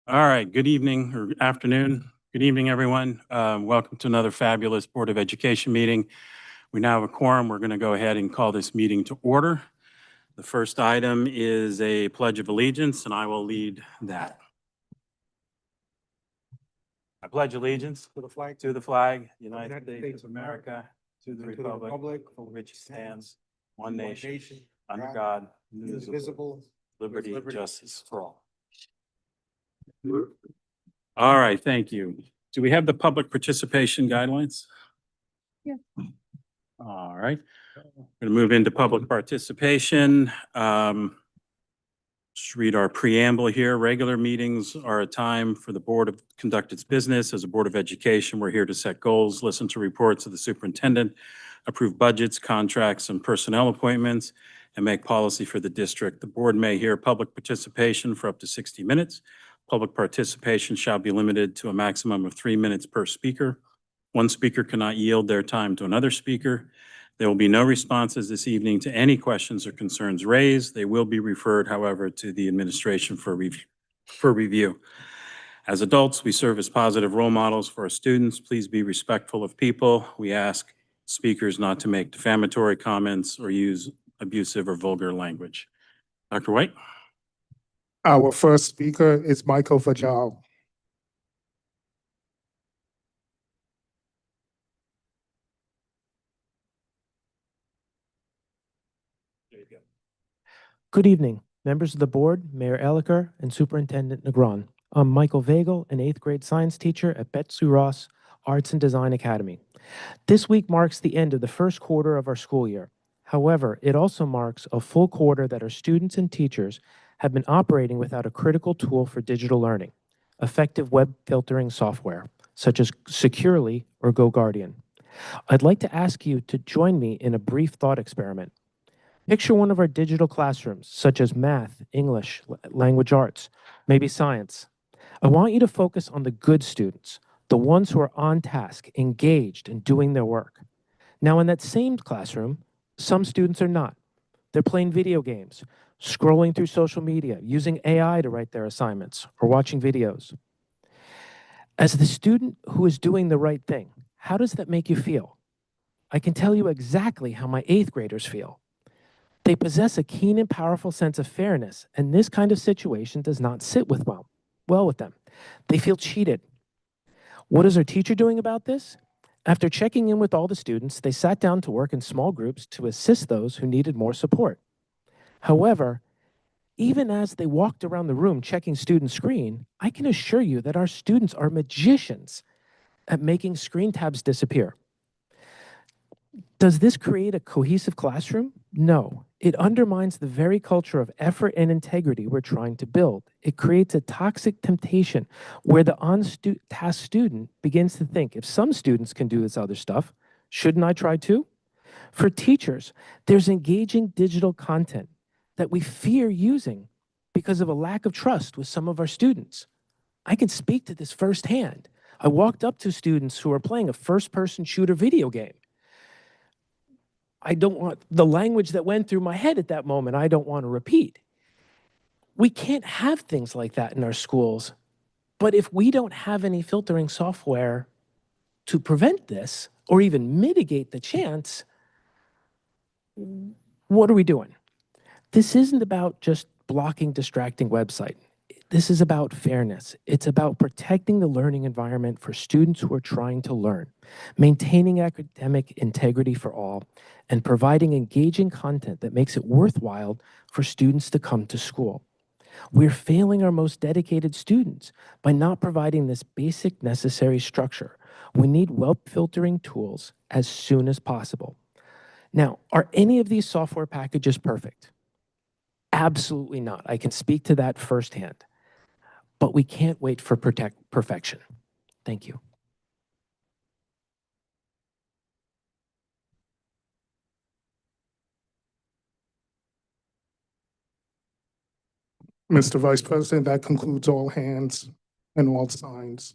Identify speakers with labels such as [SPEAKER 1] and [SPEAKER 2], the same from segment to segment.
[SPEAKER 1] All right, good evening or afternoon. Good evening, everyone. Welcome to another fabulous Board of Education meeting. We now have a quorum. We're going to go ahead and call this meeting to order. The first item is a Pledge of Allegiance, and I will lead that. I pledge allegiance to the flag, United States of America, to the republic for which it stands, one nation, under God, indivisible, liberty and justice for all. All right, thank you. Do we have the public participation guidelines?
[SPEAKER 2] Yeah.
[SPEAKER 1] All right. Going to move into public participation. Just read our preamble here. Regular meetings are a time for the board to conduct its business. As a Board of Education, we're here to set goals, listen to reports of the superintendent, approve budgets, contracts, and personnel appointments, and make policy for the district. The board may hear public participation for up to 60 minutes. Public participation shall be limited to a maximum of 3 minutes per speaker. One speaker cannot yield their time to another speaker. There will be no responses this evening to any questions or concerns raised. They will be referred, however, to the administration for review. As adults, we serve as positive role models for our students. Please be respectful of people. We ask speakers not to make defamatory comments or use abusive or vulgar language. Dr. White?
[SPEAKER 3] Our first speaker is Michael Vajal.
[SPEAKER 1] There you go.
[SPEAKER 4] Good evening, members of the board, Mayor Elicker, and Superintendent Negron. I'm Michael Vagel, an 8th grade science teacher at Betsy Ross Arts and Design Academy. This week marks the end of the first quarter of our school year. However, it also marks a full quarter that our students and teachers have been operating without a critical tool for digital learning, effective web filtering software, such as Securely or GoGuardian. I'd like to ask you to join me in a brief thought experiment. Picture one of our digital classrooms, such as math, English, language arts, maybe science. I want you to focus on the good students, the ones who are on task, engaged, and doing their work. Now, in that same classroom, some students are not. They're playing video games, scrolling through social media, using AI to write their assignments, or watching videos. As the student who is doing the right thing, how does that make you feel? I can tell you exactly how my 8th graders feel. They possess a keen and powerful sense of fairness, and this kind of situation does not sit well with them. They feel cheated. What is our teacher doing about this? After checking in with all the students, they sat down to work in small groups to assist those who needed more support. However, even as they walked around the room checking student screen, I can assure you that our students are magicians at making screen tabs disappear. Does this create a cohesive classroom? No. It undermines the very culture of effort and integrity we're trying to build. It creates a toxic temptation where the on-task student begins to think, if some students can do this other stuff, shouldn't I try too? For teachers, there's engaging digital content that we fear using because of a lack of trust with some of our students. I can speak to this firsthand. I walked up to students who are playing a first-person shooter video game. I don't want the language that went through my head at that moment, I don't want to repeat. We can't have things like that in our schools. But if we don't have any filtering software to prevent this or even mitigate the chance, what are we doing? This isn't about just blocking distracting website. This is about fairness. It's about protecting the learning environment for students who are trying to learn, maintaining academic integrity for all, and providing engaging content that makes it worthwhile for students to come to school. We're failing our most dedicated students by not providing this basic necessary structure. We need web filtering tools as soon as possible. Now, are any of these software packages perfect? Absolutely not. I can speak to that firsthand. But we can't wait for perfection. Thank you.
[SPEAKER 3] Mr. Vice President, that concludes all hands and all signs.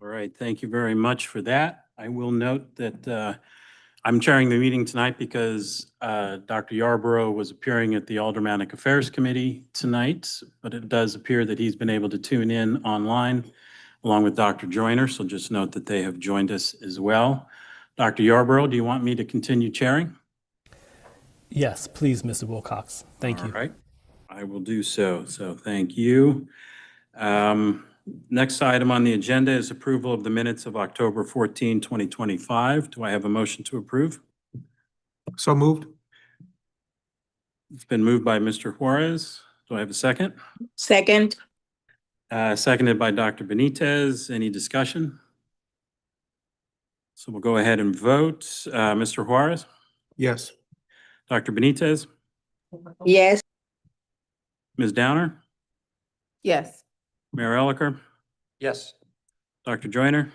[SPEAKER 1] All right, thank you very much for that. I will note that I'm chairing the meeting tonight because Dr. Yarborough was appearing at the Aldermanic Affairs Committee tonight, but it does appear that he's been able to tune in online along with Dr. Joyner, so just note that they have joined us as well. Dr. Yarborough, do you want me to continue chairing?
[SPEAKER 2] Yes, please, Mr. Wilcox. Thank you.
[SPEAKER 1] All right, I will do so. So thank you. Next item on the agenda is approval of the minutes of October 14, 2025. Do I have a motion to approve?
[SPEAKER 5] So moved.
[SPEAKER 1] It's been moved by Mr. Juarez. Do I have a second?
[SPEAKER 6] Second.
[SPEAKER 1] Seconded by Dr. Benitez. Any discussion? So we'll go ahead and vote. Mr. Juarez,
[SPEAKER 5] Yes.
[SPEAKER 1] Dr. Benitez,
[SPEAKER 6] Yes.
[SPEAKER 1] Ms. Downer,
[SPEAKER 6] Yes.
[SPEAKER 1] Mayor Elicker,
[SPEAKER 5] Yes.
[SPEAKER 1] Dr. Joyner,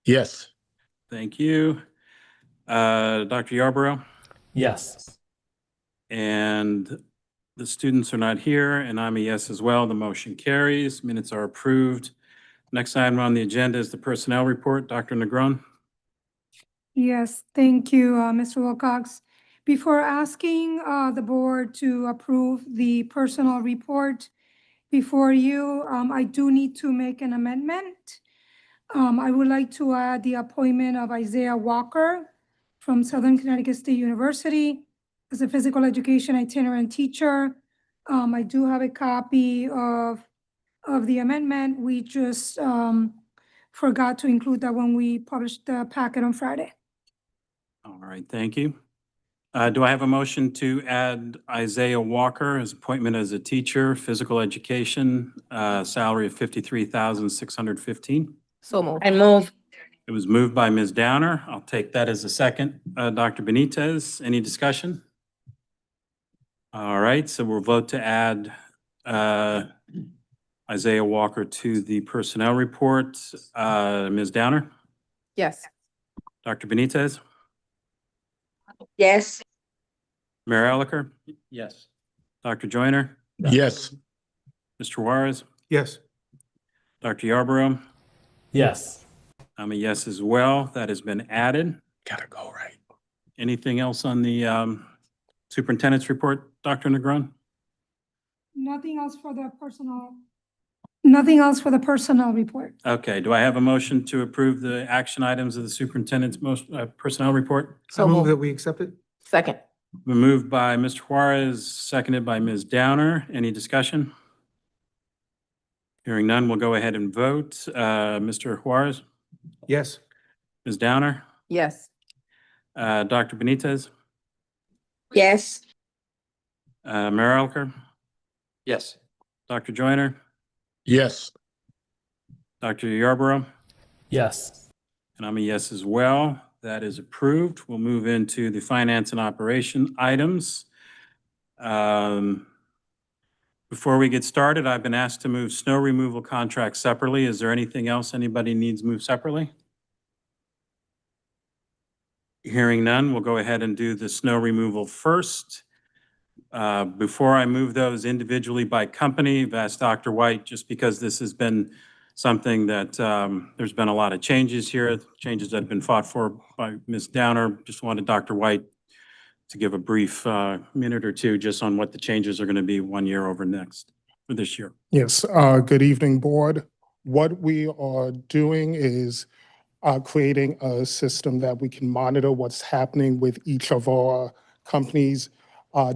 [SPEAKER 5] Yes.
[SPEAKER 1] thank you. Dr. Yarborough,
[SPEAKER 2] Yes.
[SPEAKER 1] and the students are not here, and I'm a yes as well. The motion carries. Minutes are approved. Next item on the agenda is the personnel report. Dr. Negron.
[SPEAKER 7] Yes, thank you, Mr. Wilcox. Before asking the board to approve the personal report before you, I do need to make an amendment. I would like to add the appointment of Isaiah Walker from Southern Connecticut State University as a physical education itinerant teacher. I do have a copy of the amendment. We just forgot to include that when we published the packet on Friday.
[SPEAKER 1] All right, thank you. Do I have a motion to add Isaiah Walker, his appointment as a teacher, physical education, salary of $53,615?
[SPEAKER 6] So moved. I move.
[SPEAKER 1] It was moved by Ms. Downer. I'll take that as a second. Dr. Benitez, any discussion? All right, so we'll vote to add Isaiah Walker to the personnel report. Ms. Downer,
[SPEAKER 6] Yes.
[SPEAKER 1] Dr. Benitez,
[SPEAKER 6] Yes.
[SPEAKER 1] Mayor Elicker,
[SPEAKER 5] Yes.
[SPEAKER 1] Dr. Joyner,
[SPEAKER 5] Yes.
[SPEAKER 1] Mr. Juarez,
[SPEAKER 5] Yes.
[SPEAKER 1] Dr. Yarborough.
[SPEAKER 2] Yes.
[SPEAKER 1] I'm a yes as well. That has been added.
[SPEAKER 5] Gotta go, right?
[SPEAKER 1] Anything else on the superintendent's report, Dr. Negron?
[SPEAKER 7] Nothing else for the personnel report.
[SPEAKER 1] Okay, do I have a motion to approve the action items of the superintendent's personnel report?
[SPEAKER 5] I move that we accept it.
[SPEAKER 6] Second.
[SPEAKER 1] Been moved by Mr. Juarez, seconded by Ms. Downer. Any discussion? Hearing none, we'll go ahead and vote. Mr. Juarez,
[SPEAKER 5] Yes.
[SPEAKER 1] Ms. Downer,
[SPEAKER 6] Yes.
[SPEAKER 1] Dr. Benitez,
[SPEAKER 6] Yes.
[SPEAKER 1] Mayor Elker,
[SPEAKER 5] Yes.
[SPEAKER 1] Dr. Joyner,
[SPEAKER 5] Yes.
[SPEAKER 1] Dr. Yarborough,
[SPEAKER 2] Yes.
[SPEAKER 1] and I'm a yes as well. That is approved. We'll move into the finance and operation items. Before we get started, I've been asked to move snow removal contracts separately. Is there anything else anybody needs moved separately? Hearing none, we'll go ahead and do the snow removal first. Before I move those individually by company, I've asked Dr. White, just because this has been something that there's been a lot of changes here, changes that have been fought for by Ms. Downer. Just wanted Dr. White to give a brief minute or two just on what the changes are going to be 1 year over next, for this year.
[SPEAKER 3] Yes, good evening, board. What we are doing is creating a system that we can monitor what's happening with each of our companies,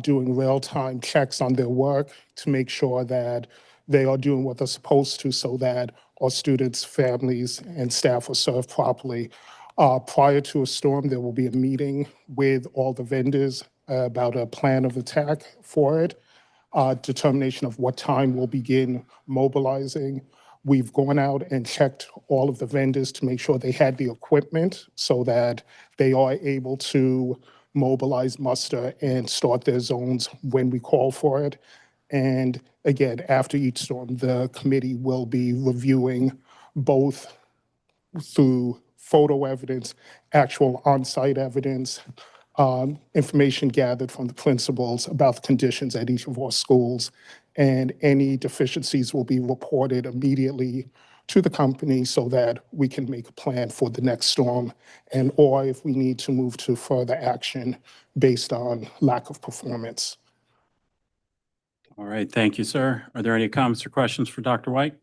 [SPEAKER 3] doing real-time checks on their work to make sure that they are doing what they're supposed to so that our students, families, and staff are served properly. Prior to a storm, there will be a meeting with all the vendors about a plan of attack for it, determination of what time we'll begin mobilizing. We've gone out and checked all of the vendors to make sure they had the equipment so that they are able to mobilize, muster, and start their zones when we call for it. And again, after each storm, the committee will be reviewing both through photo evidence, actual on-site evidence, information gathered from the principals about the conditions at each of our schools, and any deficiencies will be reported immediately to the company so that we can make a plan for the next storm and or if we need to move to further action based on lack of performance.
[SPEAKER 1] All right, thank you, sir. Are there any comments or questions for Dr. White?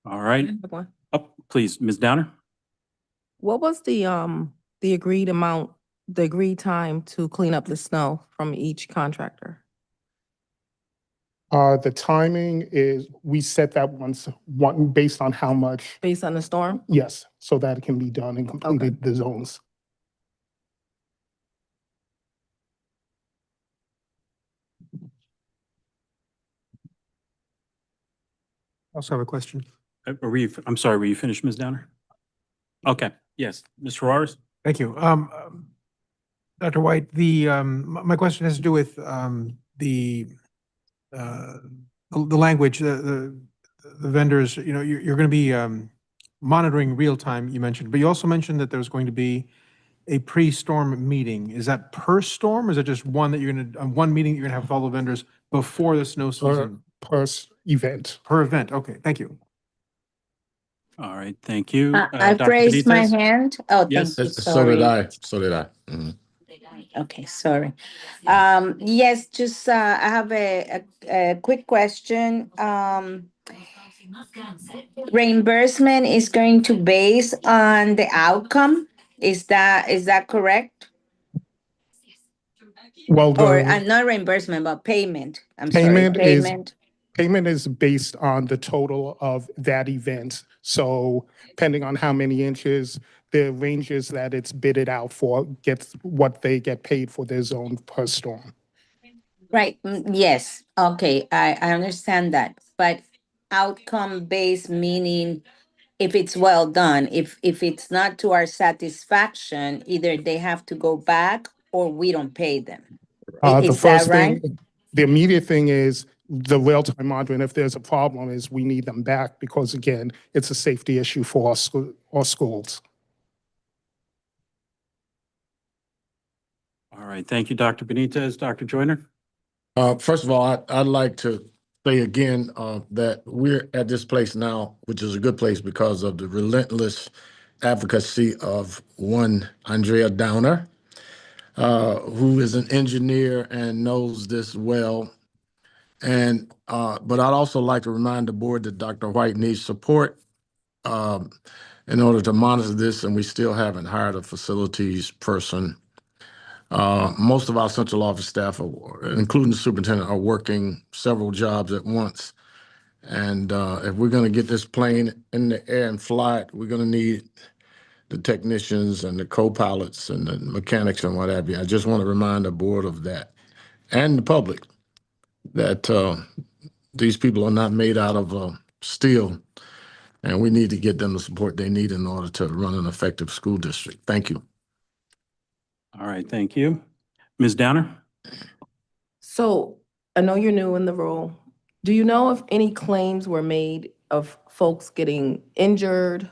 [SPEAKER 1] All right, up, please, Ms. Downer.
[SPEAKER 6] What was the agreed amount, the agreed time to clean up the snow from each contractor?
[SPEAKER 3] The timing is, we set that one based on how much,
[SPEAKER 6] Based on the storm?
[SPEAKER 3] yes, so that it can be done and completed the zones.
[SPEAKER 5] I also have a question.
[SPEAKER 1] I'm sorry, were you finished, Ms. Downer? Okay, yes, Mr. Ferraris?
[SPEAKER 5] Thank you. Dr. White, my question has to do with the language, the vendors, you know, you're going to be monitoring real time, you mentioned, but you also mentioned that there's going to be a pre-storm meeting. Is that per storm, or is it just one that you're going to, one meeting you're going to have with all the vendors before the snow season?
[SPEAKER 3] Event.
[SPEAKER 5] Per event, okay, thank you.
[SPEAKER 1] All right, thank you.
[SPEAKER 6] I've
[SPEAKER 1] Dr.
[SPEAKER 6] raised my
[SPEAKER 1] Benitez?
[SPEAKER 6] hand. Oh,
[SPEAKER 1] Yes.
[SPEAKER 6] thank you,
[SPEAKER 8] So did
[SPEAKER 6] sorry.
[SPEAKER 8] I. So did I. Mhm.
[SPEAKER 6] Okay, sorry. Yes, just, I have a quick question. Reimbursement is going to base on the outcome? Is that correct?
[SPEAKER 3] Well,
[SPEAKER 6] Or,
[SPEAKER 3] the
[SPEAKER 6] not reimbursement, but payment. I'm sorry,
[SPEAKER 3] payment is based on the total of that event. So depending on how many inches, the ranges that it's bidded out for gets what they get paid for their zone per storm.
[SPEAKER 6] Right, yes, okay, I understand that, but outcome-based meaning if it's well done, if it's not to our satisfaction, either they have to go back or we don't pay them.
[SPEAKER 3] The
[SPEAKER 6] Is that
[SPEAKER 3] first
[SPEAKER 6] right?
[SPEAKER 3] thing, the immediate thing is the real-time monitoring. If there's a problem, is we need them back because again, it's a safety issue for our schools.
[SPEAKER 1] All right, thank you, Dr. Benitez. Dr. Joyner?
[SPEAKER 8] First of all, I'd like to say again that we're at this place now, which is a good place because of the relentless advocacy of one Andrea Downer, who is an engineer and knows this well. And but I'd also like to remind the board that Dr. White needs support in order to monitor this, and we still haven't hired a facilities person. Most of our central office staff, including the superintendent, are working several jobs at once. And if we're going to get this plane in the air and fly it, we're going to need the technicians and the co-pilots and the mechanics and what have you. I just want to remind the board of that and the public that these people are not made out of steel, and we need to get them the support they need in order to run an effective school district. Thank you.
[SPEAKER 1] All right, thank you. Ms. Downer?
[SPEAKER 9] So I know you're new in the role. Do you know if any claims were made of folks getting injured?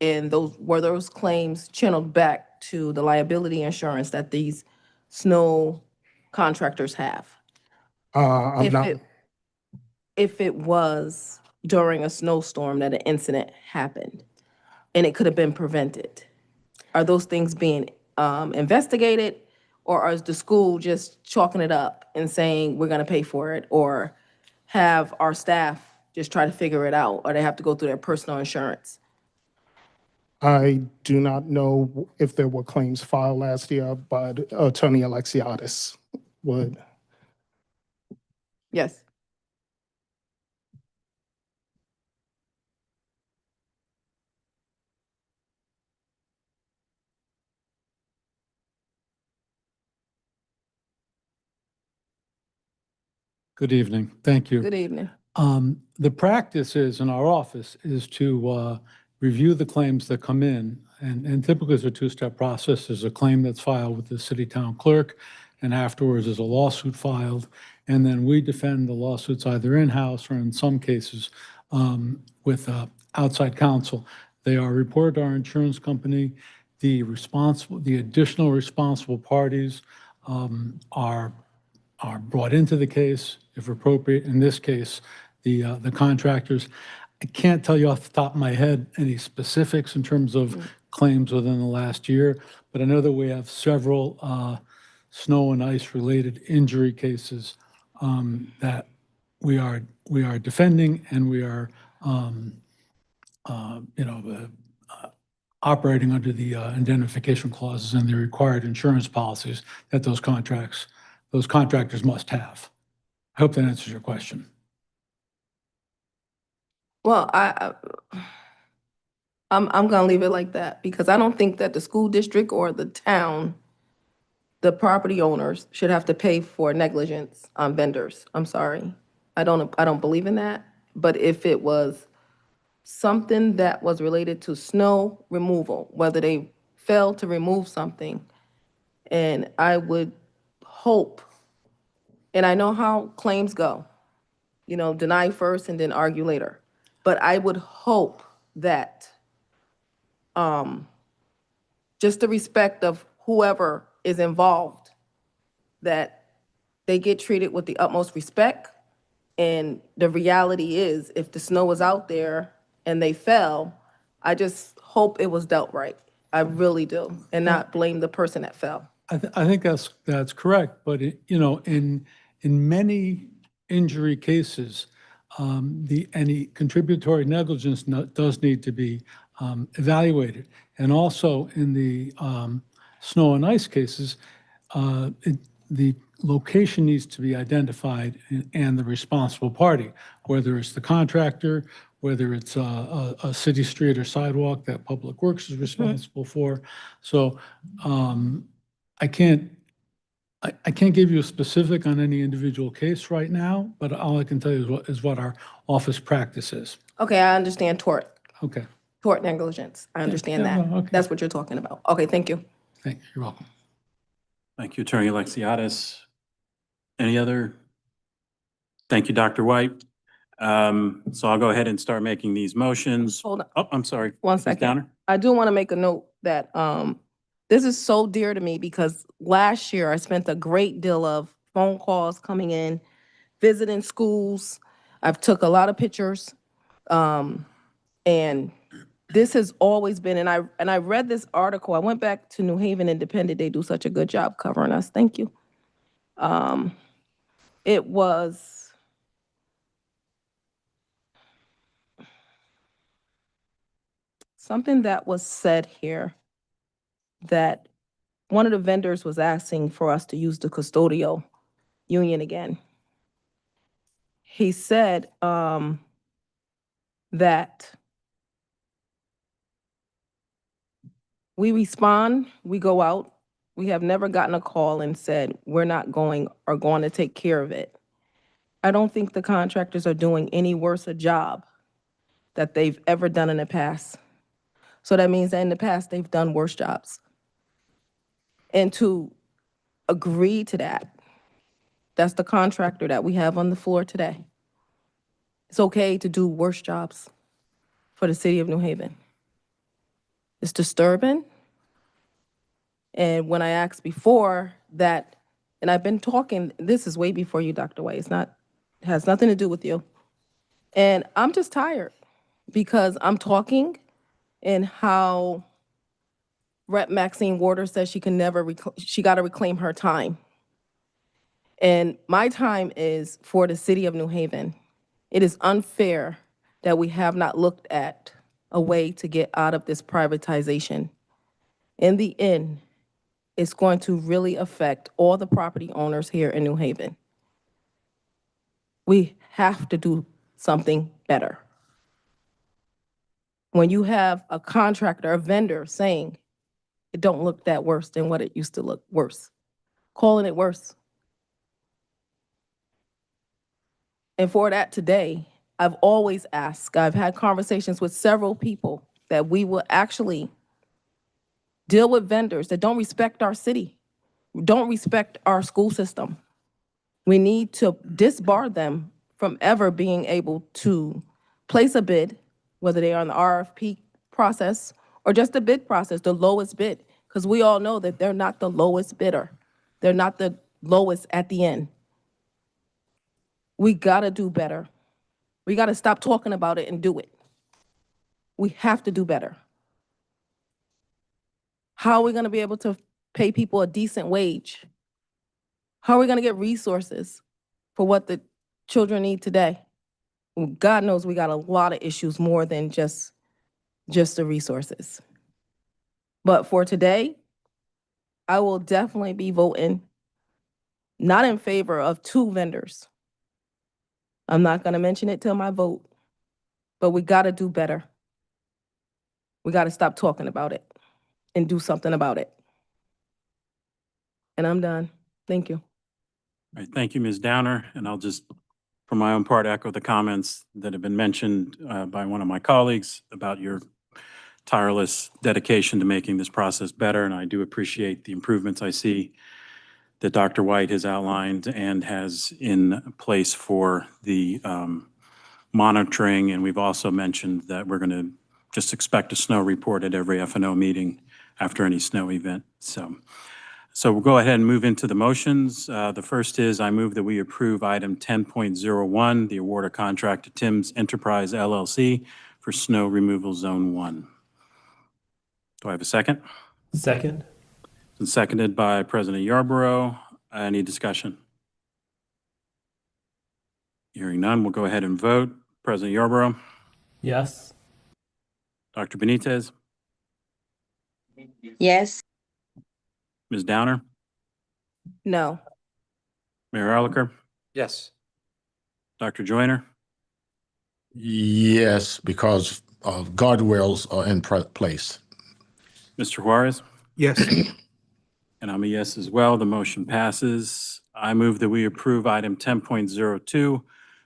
[SPEAKER 9] And were those claims channeled back to the liability insurance that these snow contractors have? If it was during a snowstorm that an incident happened and it could have been prevented, are those things being investigated? Or is the school just chalking it up and saying, we're gonna pay for it? Or have our staff just try to figure it out? Or they have to go through their personal insurance?
[SPEAKER 3] I do not know if there were claims filed last year, but Attorney Alexiadis would.
[SPEAKER 9] Yes.
[SPEAKER 10] Good evening. Thank you.
[SPEAKER 9] Good evening.
[SPEAKER 10] The practice is in our office is to review the claims that come in. And typically it's a two-step process. There's a claim that's filed with the city town clerk, and afterwards there's a lawsuit filed. And then we defend the lawsuits either in-house or in some cases with outside counsel. They are reported to our insurance company. The additional responsible parties are brought into the case, if appropriate. In this case, the contractors. I can't tell you off the top of my head any specifics in terms of claims within the last year, but I know that we have several snow and ice related injury cases that we are defending, and we are operating under the indemnification clauses and the required insurance policies that those contractors must have. I hope that answers your question.
[SPEAKER 9] Well, I'm gonna leave it like that, because I don't think that the school district or the town, the property owners, should have to pay for negligence on vendors. I'm sorry. I don't believe in that. But if it was something that was related to snow removal, whether they failed to remove something, and I would hope, and I know how claims go, deny first and then argue later. But I would hope that just the respect of whoever is involved, that they get treated with the utmost respect. And the reality is, if the snow was out there and they fell, I just hope it was dealt right. I really do, and not blame the person that fell.
[SPEAKER 10] I think that's correct, but in many injury cases, any contributory negligence does need to be evaluated. And also in the snow and ice cases, the location needs to be identified and the responsible party, whether it's the contractor, whether it's a city street or sidewalk that Public Works is responsible for. So I can't give you a specific on any individual case right now, but all I can tell you is what our office practice is.
[SPEAKER 9] Okay, I understand tort
[SPEAKER 10] Okay,
[SPEAKER 9] negligence. I understand
[SPEAKER 10] yeah,
[SPEAKER 9] that.
[SPEAKER 10] no, okay.
[SPEAKER 9] That's what you're talking about. Okay, thank you.
[SPEAKER 10] thank you. You're welcome.
[SPEAKER 1] Thank you, Attorney Alexiadis. Any other? Thank you, Dr. White. So I'll go ahead and start making these motions.
[SPEAKER 9] Hold on.
[SPEAKER 1] Oh, I'm sorry.
[SPEAKER 9] One
[SPEAKER 1] Ms.
[SPEAKER 9] second.
[SPEAKER 1] Downer?
[SPEAKER 9] I do want to make a note that this is so dear to me, because last year I spent a great deal of phone calls coming in, visiting schools. I've took a lot of pictures. And this has always been, and I read this article. I went back to New Haven Independent. They do such a good job covering us. Thank you. It was something that was said here, that one of the vendors was asking for us to use the custodial union again. He said that we respond, we go out. We have never gotten a call and said, we're not going or going to take care of it. I don't think the contractors are doing any worse a job that they've ever done in the past. So that means that in the past, they've done worse jobs. And to agree to that, that's the contractor that we have on the floor today. It's okay to do worse jobs for the city of New Haven. It's disturbing. And when I asked before that, and I've been talking, this is way before you, Dr. White. It has nothing to do with you. And I'm just tired, because I'm talking and how Rep. Maxine Waters says she got to reclaim her time. And my time is for the city of New Haven. It is unfair that we have not looked at a way to get out of this privatization. In the end, it's going to really affect all the property owners here in New Haven. We have to do something better. When you have a contractor, a vendor saying it don't look that worse than what it used to look worse, calling it worse. And for that today, I've always asked, I've had conversations with several people, that we will actually deal with vendors that don't respect our city, don't respect our school system. We need to disbar them from ever being able to place a bid, whether they are in the RFP process or just the bid process, the lowest bid, because we all know that they're not the lowest bidder. They're not the lowest at the end. We gotta do better. We got to stop talking about it and do it. We have to do better. How are we going to be able to pay people a decent wage? How are we going to get resources for what the children need today? God knows we got a lot of issues more than just the resources. But for today, I will definitely be voting not in favor of 2 vendors. I'm not going to mention it till my vote, but we got to do better. We got to stop talking about it and do something about it. And I'm done. Thank you.
[SPEAKER 1] All right, thank you, Ms. Downer. And I'll just, for my own part, echo the comments that have been mentioned by one of my colleagues about your tireless dedication to making this process better. And I do appreciate the improvements I see that Dr. White has outlined and has in place for the monitoring. And we've also mentioned that we're going to just expect a snow report at every FNO meeting after any snow event. So we'll go ahead and move into the motions. The first is I move that we approve item 10.01, the award of contract to Tim's Enterprise LLC for snow removal zone 1. Do I have a second?
[SPEAKER 2] Second.
[SPEAKER 1] And seconded by President Yarborough. Any discussion? Hearing none, we'll go ahead and vote. President Yarborough,
[SPEAKER 2] Yes.
[SPEAKER 1] Dr. Benitez,
[SPEAKER 6] Yes.
[SPEAKER 1] Ms. Downer,
[SPEAKER 9] No.
[SPEAKER 1] Mayor Elicker,
[SPEAKER 11] Yes.
[SPEAKER 1] Dr. Joyner,
[SPEAKER 8] Yes, because guardrails are in place.
[SPEAKER 1] Mr. Juarez,
[SPEAKER 5] Yes.
[SPEAKER 1] and I'm a yes as well. The motion passes. I move that we approve item 10.02,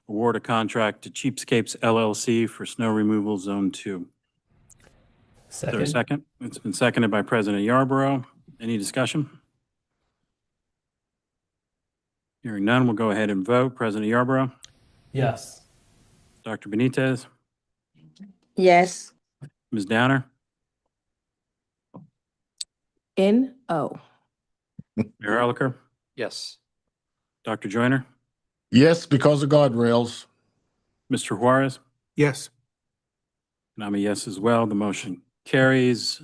[SPEAKER 1] award a contract to Cheapscapes LLC for snow removal zone 2. Is there a
[SPEAKER 2] Second.
[SPEAKER 1] second? It's been seconded by President Yarborough. Any discussion? Hearing none, we'll go ahead and vote. President Yarborough,
[SPEAKER 2] Yes.
[SPEAKER 1] Dr. Benitez,
[SPEAKER 6] Yes.
[SPEAKER 1] Ms. Downer,
[SPEAKER 9] N-O.
[SPEAKER 1] Mayor Elicker,
[SPEAKER 11] Yes.
[SPEAKER 1] Dr. Joyner,
[SPEAKER 8] Yes, because of guardrails.
[SPEAKER 1] Mr. Juarez,
[SPEAKER 5] Yes.
[SPEAKER 1] and I'm a yes as well. The motion carries.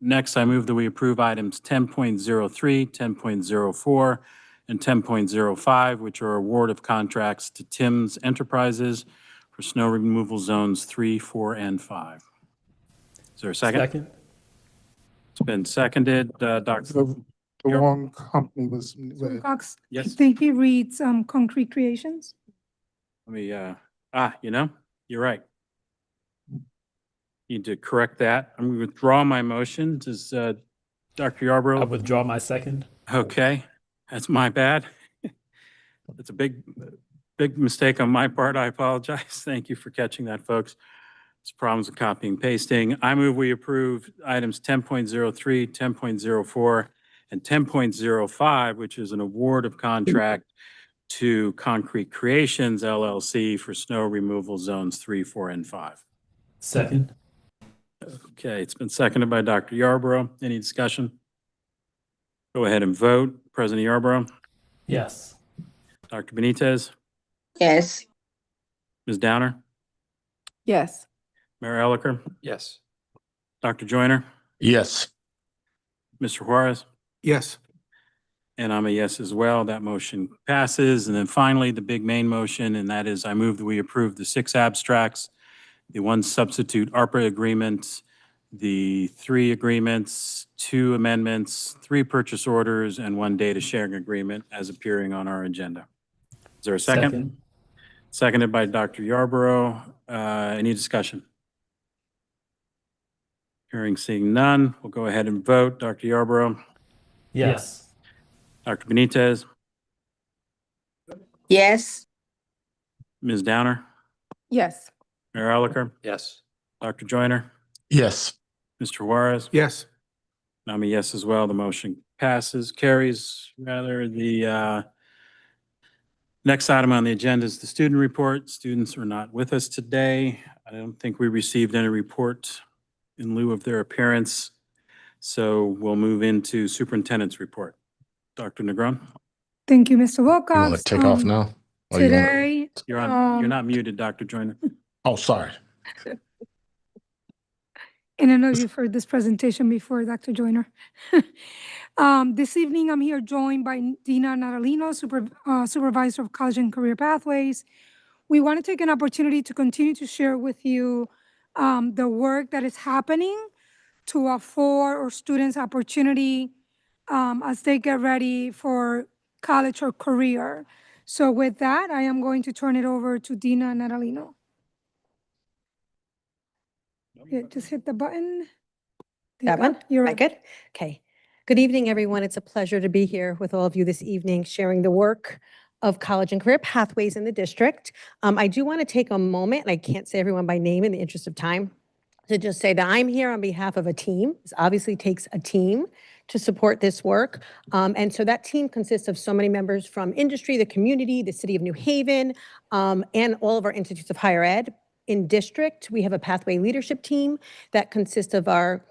[SPEAKER 1] Next, I move that we approve items 10.03, 10.04, and 10.05, which are award of contracts to Tim's Enterprises for snow removal zones 3, 4, and 5. Is there a second?
[SPEAKER 2] Second.
[SPEAKER 1] It's been seconded. Dr.
[SPEAKER 3] The
[SPEAKER 1] Yep.
[SPEAKER 3] wrong company was,
[SPEAKER 7] Cox, I
[SPEAKER 1] Yes.
[SPEAKER 7] think it reads Concrete Creations.
[SPEAKER 1] Let me, you're right. Need to correct that. I'm going to withdraw my motion. Does Dr.
[SPEAKER 2] I
[SPEAKER 1] Yarborough?
[SPEAKER 2] withdraw my second.
[SPEAKER 1] Okay, that's my bad. That's a big mistake on my part. I apologize. Thank you for catching that, folks. It's problems with copying and pasting. I move we approve items 10.03, 10.04, and 10.05, which is an award of contract to Concrete Creations LLC for snow removal zones 3, 4, and 5.
[SPEAKER 2] Second.
[SPEAKER 1] Okay, it's been seconded by Dr. Yarborough. Any discussion? Go ahead and vote. President Yarborough,
[SPEAKER 2] Yes.
[SPEAKER 1] Dr. Benitez,
[SPEAKER 6] Yes.
[SPEAKER 1] Ms. Downer,
[SPEAKER 9] Yes.
[SPEAKER 1] Mayor Elicker,
[SPEAKER 11] Yes.
[SPEAKER 1] Dr. Joyner,
[SPEAKER 8] Yes.
[SPEAKER 1] Mr. Juarez,
[SPEAKER 5] Yes.
[SPEAKER 1] and I'm a yes as well. That motion passes. And then finally, the big main motion, and that is I move that we approve the 6 abstracts, the 1 substitute ARPA agreement, the 3 agreements, 2 amendments, 3 purchase orders, and 1 data sharing agreement as appearing on our agenda. Is there a second? Seconded by Dr. Yarborough. Any discussion? Hearing, seeing none, we'll go ahead and vote. Dr. Yarborough,
[SPEAKER 2] Yes.
[SPEAKER 1] Dr. Benitez,
[SPEAKER 6] Yes.
[SPEAKER 1] Ms. Downer,
[SPEAKER 9] Yes.
[SPEAKER 1] Mayor Elicker,
[SPEAKER 11] Yes.
[SPEAKER 1] Dr. Joyner,
[SPEAKER 8] Yes.
[SPEAKER 1] Mr. Juarez.
[SPEAKER 5] Yes.
[SPEAKER 1] And I'm a yes as well. The motion carries rather. The next item on the agenda is the student report. Students are not with us today. I don't think we received any report in lieu of their appearance. So we'll move into superintendent's report. Dr. Negron?
[SPEAKER 7] Thank you, Mr.
[SPEAKER 8] You want
[SPEAKER 7] Wilcox.
[SPEAKER 8] to take off now? Or you wanna-
[SPEAKER 7] Today,
[SPEAKER 1] You're not muted, Dr. Joyner.
[SPEAKER 8] Oh, sorry.
[SPEAKER 7] and I know you've heard this presentation before, Dr. Joyner. This evening, I'm here joined by Dina Natalino, Supervisor of College and Career Pathways. We want to take an opportunity to continue to share with you the work that is happening to afford our students opportunity as they get ready for college or career. So with that, I am going to turn it over to Dina Natalino. Yeah, just hit the button. There you
[SPEAKER 11] That
[SPEAKER 7] go.
[SPEAKER 11] one?
[SPEAKER 7] You're
[SPEAKER 11] Am I
[SPEAKER 7] up.
[SPEAKER 11] good? Okay. Good evening, everyone. It's a pleasure to be here with all of you this evening, sharing the work of college and career pathways in the district. I do want to take a moment, and I can't say everyone by name in the interest of time, to just say that I'm here on behalf of a team. This obviously takes a team to support this work. And so that team consists of so many members from industry, the community, the city of New Haven, and all of our institutes of higher ed. In district, we have a pathway leadership team that consists of our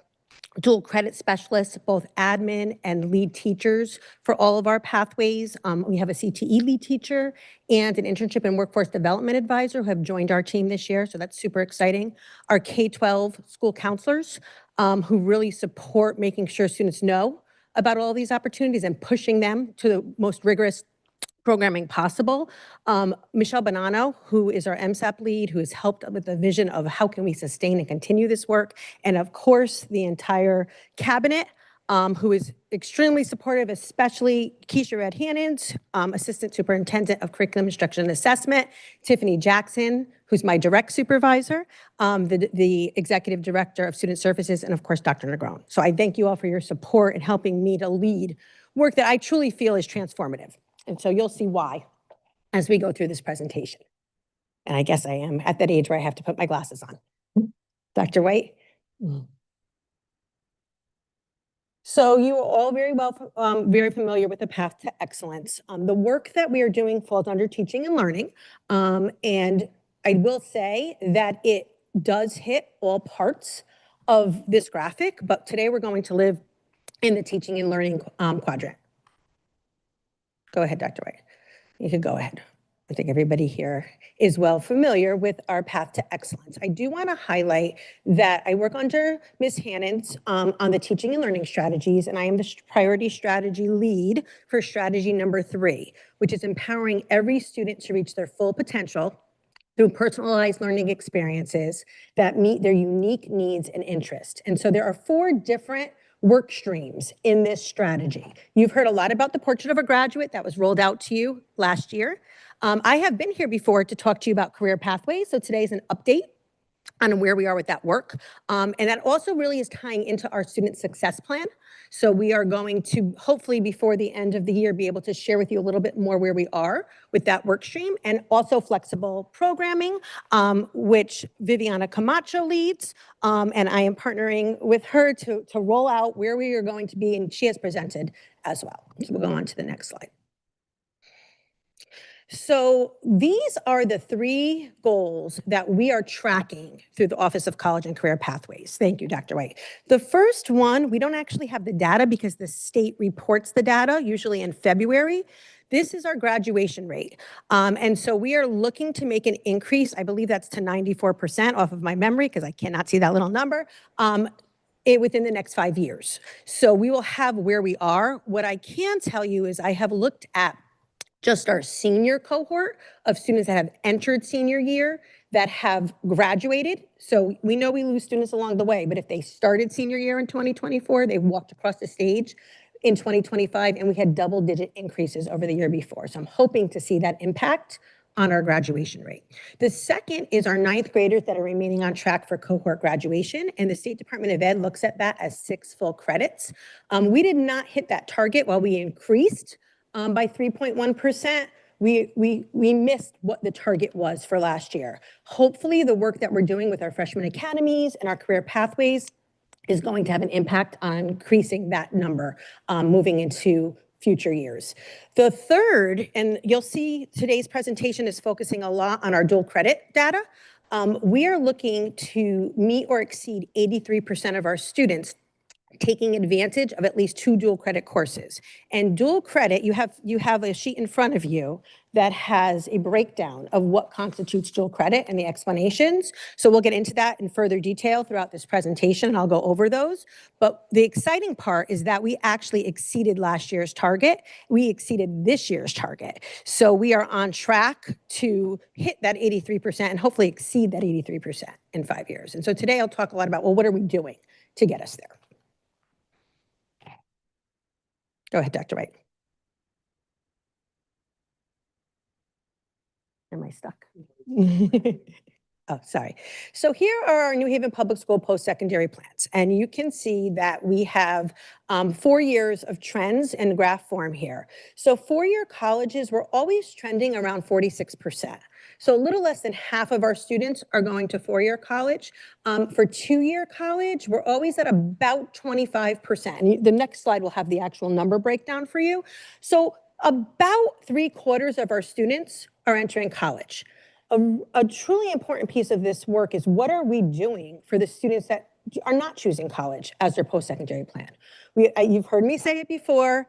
[SPEAKER 11] dual credit specialists, both admin and lead teachers for all of our pathways. We have a CTE lead teacher and an internship and workforce development advisor who have joined our team this year, so that's super exciting. Our K-12 school counselors who really support making sure students know about all these opportunities and pushing them to the most rigorous programming possible. Michelle Bonanno, who is our MSAP lead, who has helped with the vision of how can we sustain and continue this work. And of course, the entire cabinet, who is extremely supportive, especially Keisha Red-Hannons, Assistant Superintendent of Curriculum Instruction and Assessment, Tiffany Jackson, who's my direct supervisor, the Executive Director of Student Services, and of course, Dr. Negron. So I thank you all for your support in helping me to lead work that I truly feel is transformative. And so you'll see why as we go through this presentation. And I guess I am at that age where I have to put my glasses on. Dr. White? So you are all very familiar with the path to excellence. The work that we are doing falls under teaching and learning. And I will say that it does hit all parts of this graphic, but today we're going to live in the teaching and learning quadrant. Go ahead, Dr. White. You could go ahead. I think everybody here is well familiar with our path to excellence. I do want to highlight that I work under Ms. Hannons on the teaching and learning strategies, and I am the priority strategy lead for strategy number 3, which is empowering every student to reach their full potential through personalized learning experiences that meet their unique needs and interests. And so there are 4 different work streams in this strategy. You've heard a lot about the Portrait of a Graduate that was rolled out to you last year. I have been here before to talk to you about career pathways, so today is an update on where we are with that work. And that also really is tying into our student success plan. So we are going to, hopefully before the end of the year, be able to share with you a little bit more where we are with that work stream, and also flexible programming, which Viviana Camacho leads. And I am partnering with her to roll out where we are going to be, and she has presented as well. So we'll go on to the next slide. So these are the 3 goals that we are tracking through the Office of College and Career Pathways. Thank you, Dr. White. The first one, we don't actually have the data because the state reports the data, usually in February. This is our graduation rate. And so we are looking to make an increase, I believe that's to 94% off of my memory, because I cannot see that little number, within the next 5 years. So we will have where we are. What I can tell you is I have looked at just our senior cohort of students that have entered senior year that have graduated. So we know we lose students along the way, but if they started senior year in 2024, they walked across the stage in 2025, and we had double-digit increases over the year before. So I'm hoping to see that impact on our graduation rate. The second is our 9th graders that are remaining on track for cohort graduation, and the State Department of Ed looks at that as 6 full credits. We did not hit that target while we increased by 3.1%. We missed what the target was for last year. Hopefully the work that we're doing with our freshman academies and our career pathways is going to have an impact on increasing that number moving into future years. The third, and you'll see today's presentation is focusing a lot on our dual credit data. We are looking to meet or exceed 83% of our students taking advantage of at least 2 dual credit courses. And dual credit, you have a sheet in front of you that has a breakdown of what constitutes dual credit and the explanations. So we'll get into that in further detail throughout this presentation, and I'll go over those. But the exciting part is that we actually exceeded last year's target. We exceeded this year's target. So we are on track to hit that 83% and hopefully exceed that 83% in 5 years. And so today I'll talk a lot about, well, what are we doing to get us there? Go ahead, Dr. Wright. Am I stuck? Oh, sorry. So here are our New Haven Public School post-secondary plans. And you can see that we have 4 years of trends in graph form here. So four-year colleges were always trending around 46%. So a little less than half of our students are going to four-year college. For two-year college, we're always at about 25%. And the next slide will have the actual number breakdown for you. So about 3/4 of our students are entering college. A truly important piece of this work is what are we doing for the students that are not choosing college as their post-secondary plan? You've heard me say it before,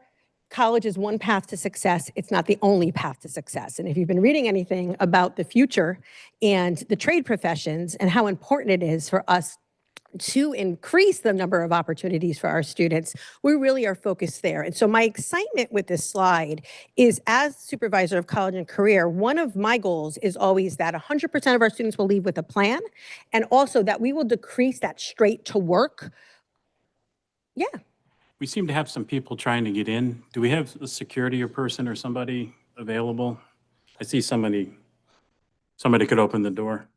[SPEAKER 11] college is one path to success. It's not the only path to success. And if you've been reading anything about the future and the trade professions and how important it is for us to increase the number of opportunities for our students, we really are focused there. And so my excitement with this slide is, as supervisor of college and career, one of my goals is always that 100% of our students will leave with a plan, and also that we will decrease that straight to work. Yeah.
[SPEAKER 1] We seem to have some people trying to get in. Do we have a security or person or somebody available? I see somebody could open the door.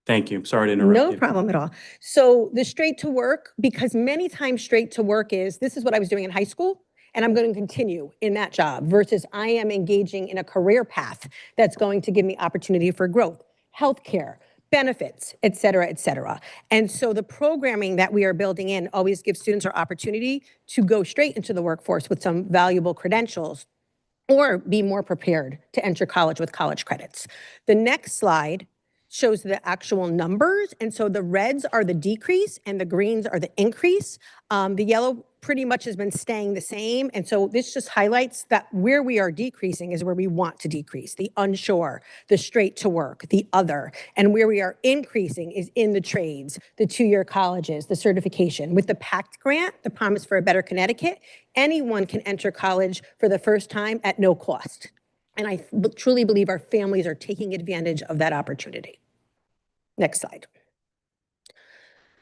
[SPEAKER 1] Thank you. Sorry to interrupt you.
[SPEAKER 11] No problem at all. So the straight to work, because many times straight to work is, this is what I was doing in high school, and I'm going to continue in that job, versus I am engaging in a career path that's going to give me opportunity for growth, healthcare, benefits, et cetera, et cetera. And so the programming that we are building in always gives students our opportunity to go straight into the workforce with some valuable credentials, or be more prepared to enter college with college credits. The next slide shows the actual numbers. And so the reds are the decrease and the greens are the increase. The yellow pretty much has been staying the same. And so this just highlights that where we are decreasing is where we want to decrease: the unsure, the straight to work, the other. And where we are increasing is in the trades, the two-year colleges, the certification. With the PACT grant, the Promise for a Better Connecticut, anyone can enter college for the first time at no cost. And I truly believe our families are taking advantage of that opportunity. Next slide.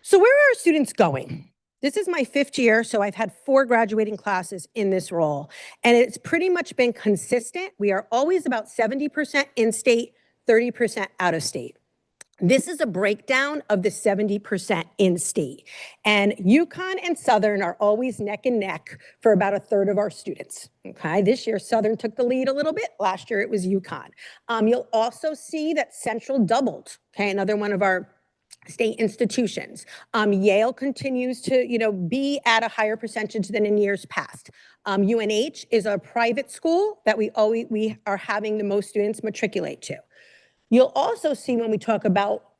[SPEAKER 11] So where are our students going? This is my 5th year, so I've had 4 graduating classes in this role, and it's pretty much been consistent. We are always about 70% in-state, 30% out-of-state. This is a breakdown of the 70% in-state. And UConn and Southern are always neck and neck for about 1/3 of our students. Okay, this year Southern took the lead a little bit. Last year it was UConn. You'll also see that Central doubled. Okay, another one of our state institutions. Yale continues to, be at a higher percentage than in years past. UNH is a private school that we are having the most students matriculate to. You'll also see when we talk about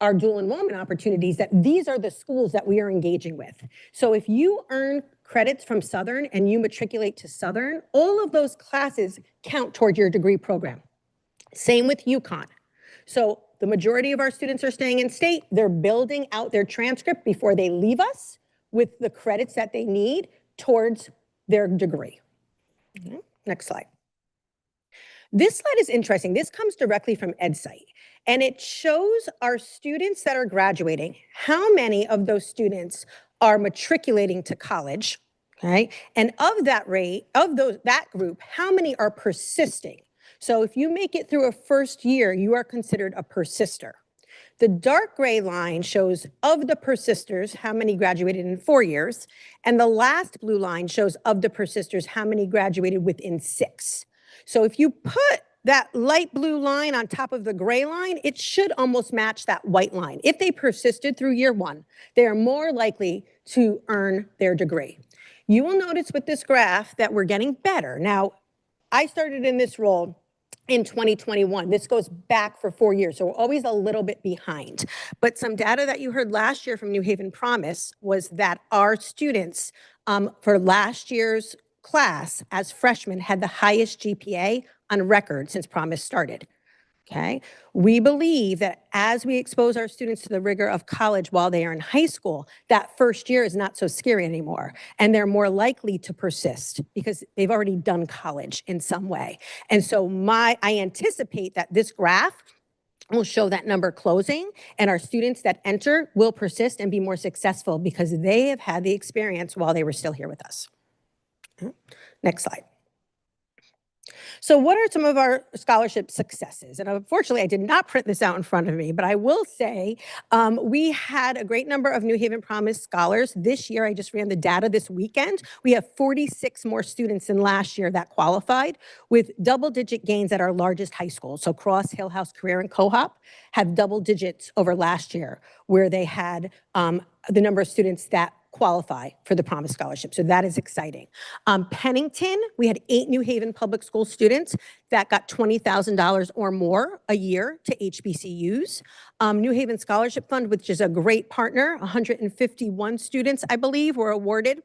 [SPEAKER 11] our dual enrollment opportunities that these are the schools that we are engaging with. So if you earn credits from Southern and you matriculate to Southern, all of those classes count toward your degree program. Same with UConn. So the majority of our students are staying in state. They're building out their transcript before they leave us with the credits that they need towards their degree. Okay. Next slide. This slide is interesting. This comes directly from EdSite, and it shows our students that are graduating, how many of those students are matriculating to college, okay? And of that rate, that group, how many are persisting? So if you make it through a first year, you are considered a persister. The dark gray line shows of the persisters, how many graduated in 4 years, and the last blue line shows of the persisters, how many graduated within 6. So if you put that light blue line on top of the gray line, it should almost match that white line. If they persisted through year 1, they are more likely to earn their degree. You will notice with this graph that we're getting better. Now, I started in this role in 2021. This goes back for 4 years, so we're always a little bit behind. But some data that you heard last year from New Haven Promise was that our students for last year's class as freshmen had the highest GPA on record since Promise started. Okay, we believe that as we expose our students to the rigor of college while they are in high school, that first year is not so scary anymore. And they're more likely to persist because they've already done college in some way. And so I anticipate that this graph will show that number closing, and our students that enter will persist and be more successful because they have had the experience while they were still here with us. Next slide. So what are some of our scholarship successes? And unfortunately, I did not print this out in front of me, but I will say we had a great number of New Haven Promise scholars. This year, I just ran the data this weekend. We have 46 more students than last year that qualified with double-digit gains at our largest high school. So Cross, Hillhouse, Career, and Co-op have double digits over last year, where they had the number of students that qualify for the Promise Scholarship. So that is exciting. Pennington, we had 8 New Haven Public School students that got $20,000 or more a year to HBCUs. New Haven Scholarship Fund, which is a great partner, 151 students, I believe, were awarded.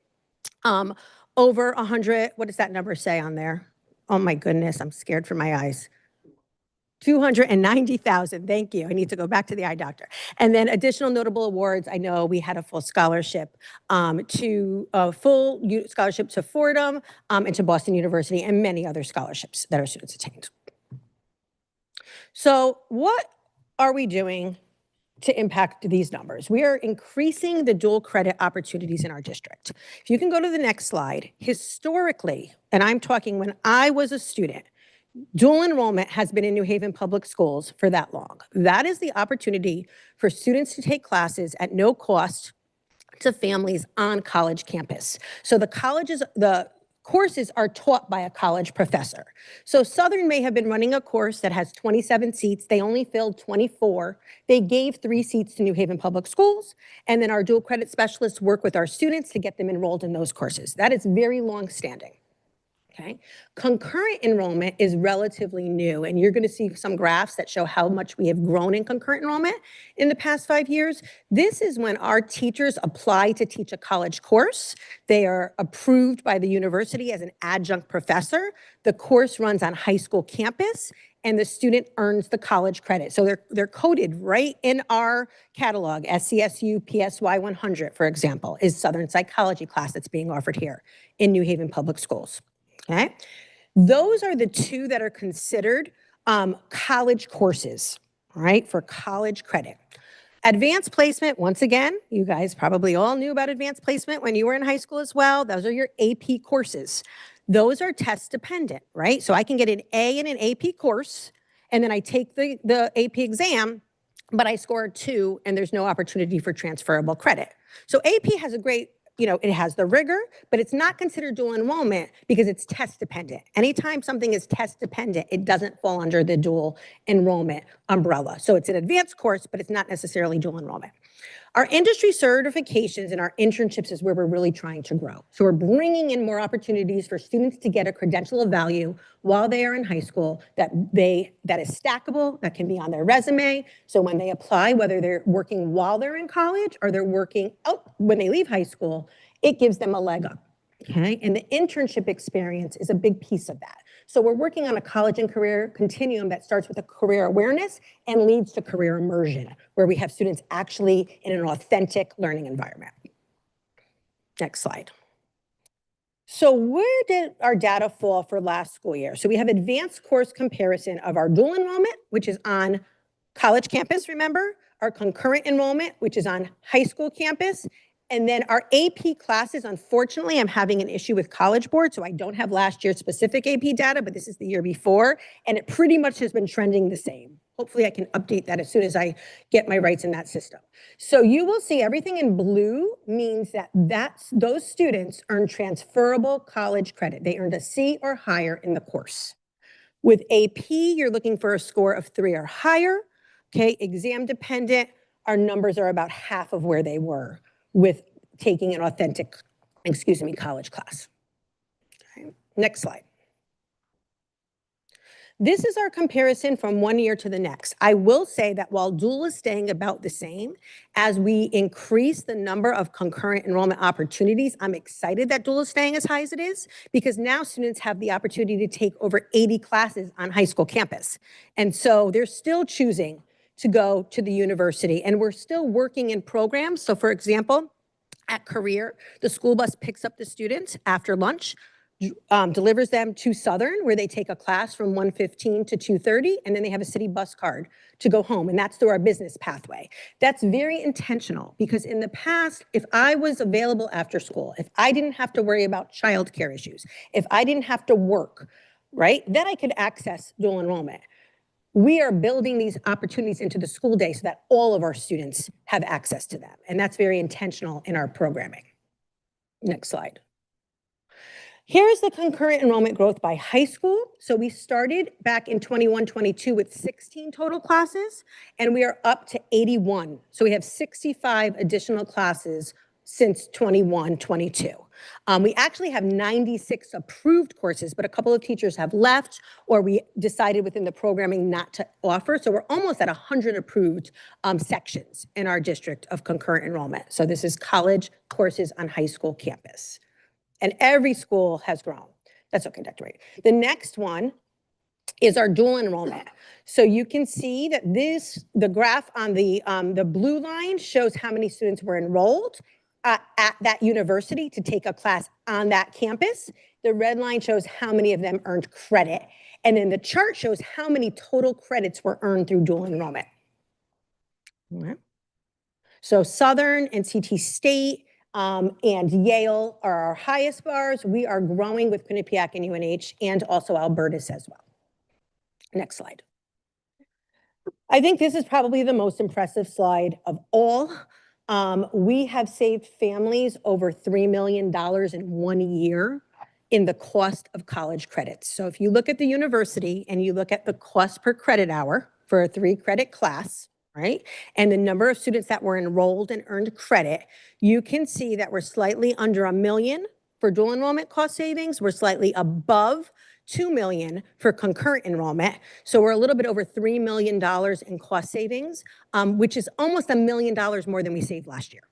[SPEAKER 11] Over 100, what does that number say on there? Oh my goodness, I'm scared for my eyes. 290,000, thank you. I need to go back to the eye doctor. And then additional notable awards, I know we had a full scholarship scholarship to Fordham and to Boston University and many other scholarships that our students attained. So what are we doing to impact these numbers? We are increasing the dual credit opportunities in our district. If you can go to the next slide, historically, and I'm talking when I was a student, dual enrollment has been in New Haven Public Schools for that long. That is the opportunity for students to take classes at no cost to families on college campus. So the courses are taught by a college professor. So Southern may have been running a course that has 27 seats. They only filled 24. They gave 3 seats to New Haven Public Schools. And then our dual credit specialists work with our students to get them enrolled in those courses. That is very long-standing. Okay. Concurrent enrollment is relatively new, and you're going to see some graphs that show how much we have grown in concurrent enrollment in the past 5 years. This is when our teachers apply to teach a college course. They are approved by the university as an adjunct professor. The course runs on high school campus, and the student earns the college credit. So they're coded right in our catalog. SCSU PSY 100, for example, is Southern Psychology class that's being offered here in New Haven Public Schools. Okay, those are the 2 that are considered college courses, right, for college credit. Advanced placement, once again, you guys probably all knew about advanced placement when you were in high school as well. Those are your AP courses. Those are test dependent, right? So I can get an A in an AP course, and then I take the AP exam, but I score a 2, and there's no opportunity for transferable credit. So AP has a great, it has the rigor, but it's not considered dual enrollment because it's test dependent. Anytime something is test dependent, it doesn't fall under the dual enrollment umbrella. So it's an advanced course, but it's not necessarily dual enrollment. Our industry certifications and our internships is where we're really trying to grow. So we're bringing in more opportunities for students to get a credential of value while they are in high school that is stackable, that can be on their resume. So when they apply, whether they're working while they're in college or they're working out when they leave high school, it gives them a leg up. Okay, and the internship experience is a big piece of that. So we're working on a college and career continuum that starts with a career awareness and leads to career immersion, where we have students actually in an authentic learning environment. Next slide. So where did our data fall for last school year? So we have advanced course comparison of our dual enrollment, which is on college campus, remember, our concurrent enrollment, which is on high school campus, and then our AP classes. Unfortunately, I'm having an issue with College Board, so I don't have last year's specific AP data, but this is the year before, and it pretty much has been trending the same. Hopefully I can update that as soon as I get my rights in that system. So you will see everything in blue means that those students earn transferable college credit. They earned a C or higher in the course. With AP, you're looking for a score of 3 or higher. Okay, exam dependent, our numbers are about half of where they were with taking an authentic, college class. Okay. Next slide. This is our comparison from one year to the next. I will say that while dual is staying about the same, as we increase the number of concurrent enrollment opportunities, I'm excited that dual is staying as high as it is, because now students have the opportunity to take over 80 classes on high school campus. And so they're still choosing to go to the university, and we're still working in programs. So for example, at Career, the school bus picks up the students after lunch, delivers them to Southern, where they take a class from 1:15 to 2:30, and then they have a city bus card to go home, and that's through our business pathway. That's very intentional, because in the past, if I was available after school, if I didn't have to worry about childcare issues, if I didn't have to work, right, then I could access dual enrollment. We are building these opportunities into the school day so that all of our students have access to them, and that's very intentional in our programming. Next slide. Here's the concurrent enrollment growth by high school. So we started back in 21-22 with 16 total classes, and we are up to 81. So we have 65 additional classes since 21-22. We actually have 96 approved courses, but a couple of teachers have left, or we decided within the programming not to offer. So we're almost at 100 approved sections in our district of concurrent enrollment. So this is college courses on high school campus. And every school has grown. That's okay, Dr. Wright. The next one is our dual enrollment. So you can see that the graph on the blue line shows how many students were enrolled at that university to take a class on that campus. The red line shows how many of them earned credit. And then the chart shows how many total credits were earned through dual enrollment. All right. So Southern and CT State and Yale are our highest bars. We are growing with Quinnipiac and UNH, and also Albertus as well. Next slide. I think this is probably the most impressive slide of all. We have saved families over $3 million in 1 year in the cost of college credits. So if you look at the university and you look at the cost per credit hour for a 3-credit class, right, and the number of students that were enrolled and earned credit, you can see that we're slightly under $1 million for dual enrollment cost savings. We're slightly above $2 million for concurrent enrollment. So we're a little bit over $3 million in cost savings, which is almost $1 million more than we saved last year.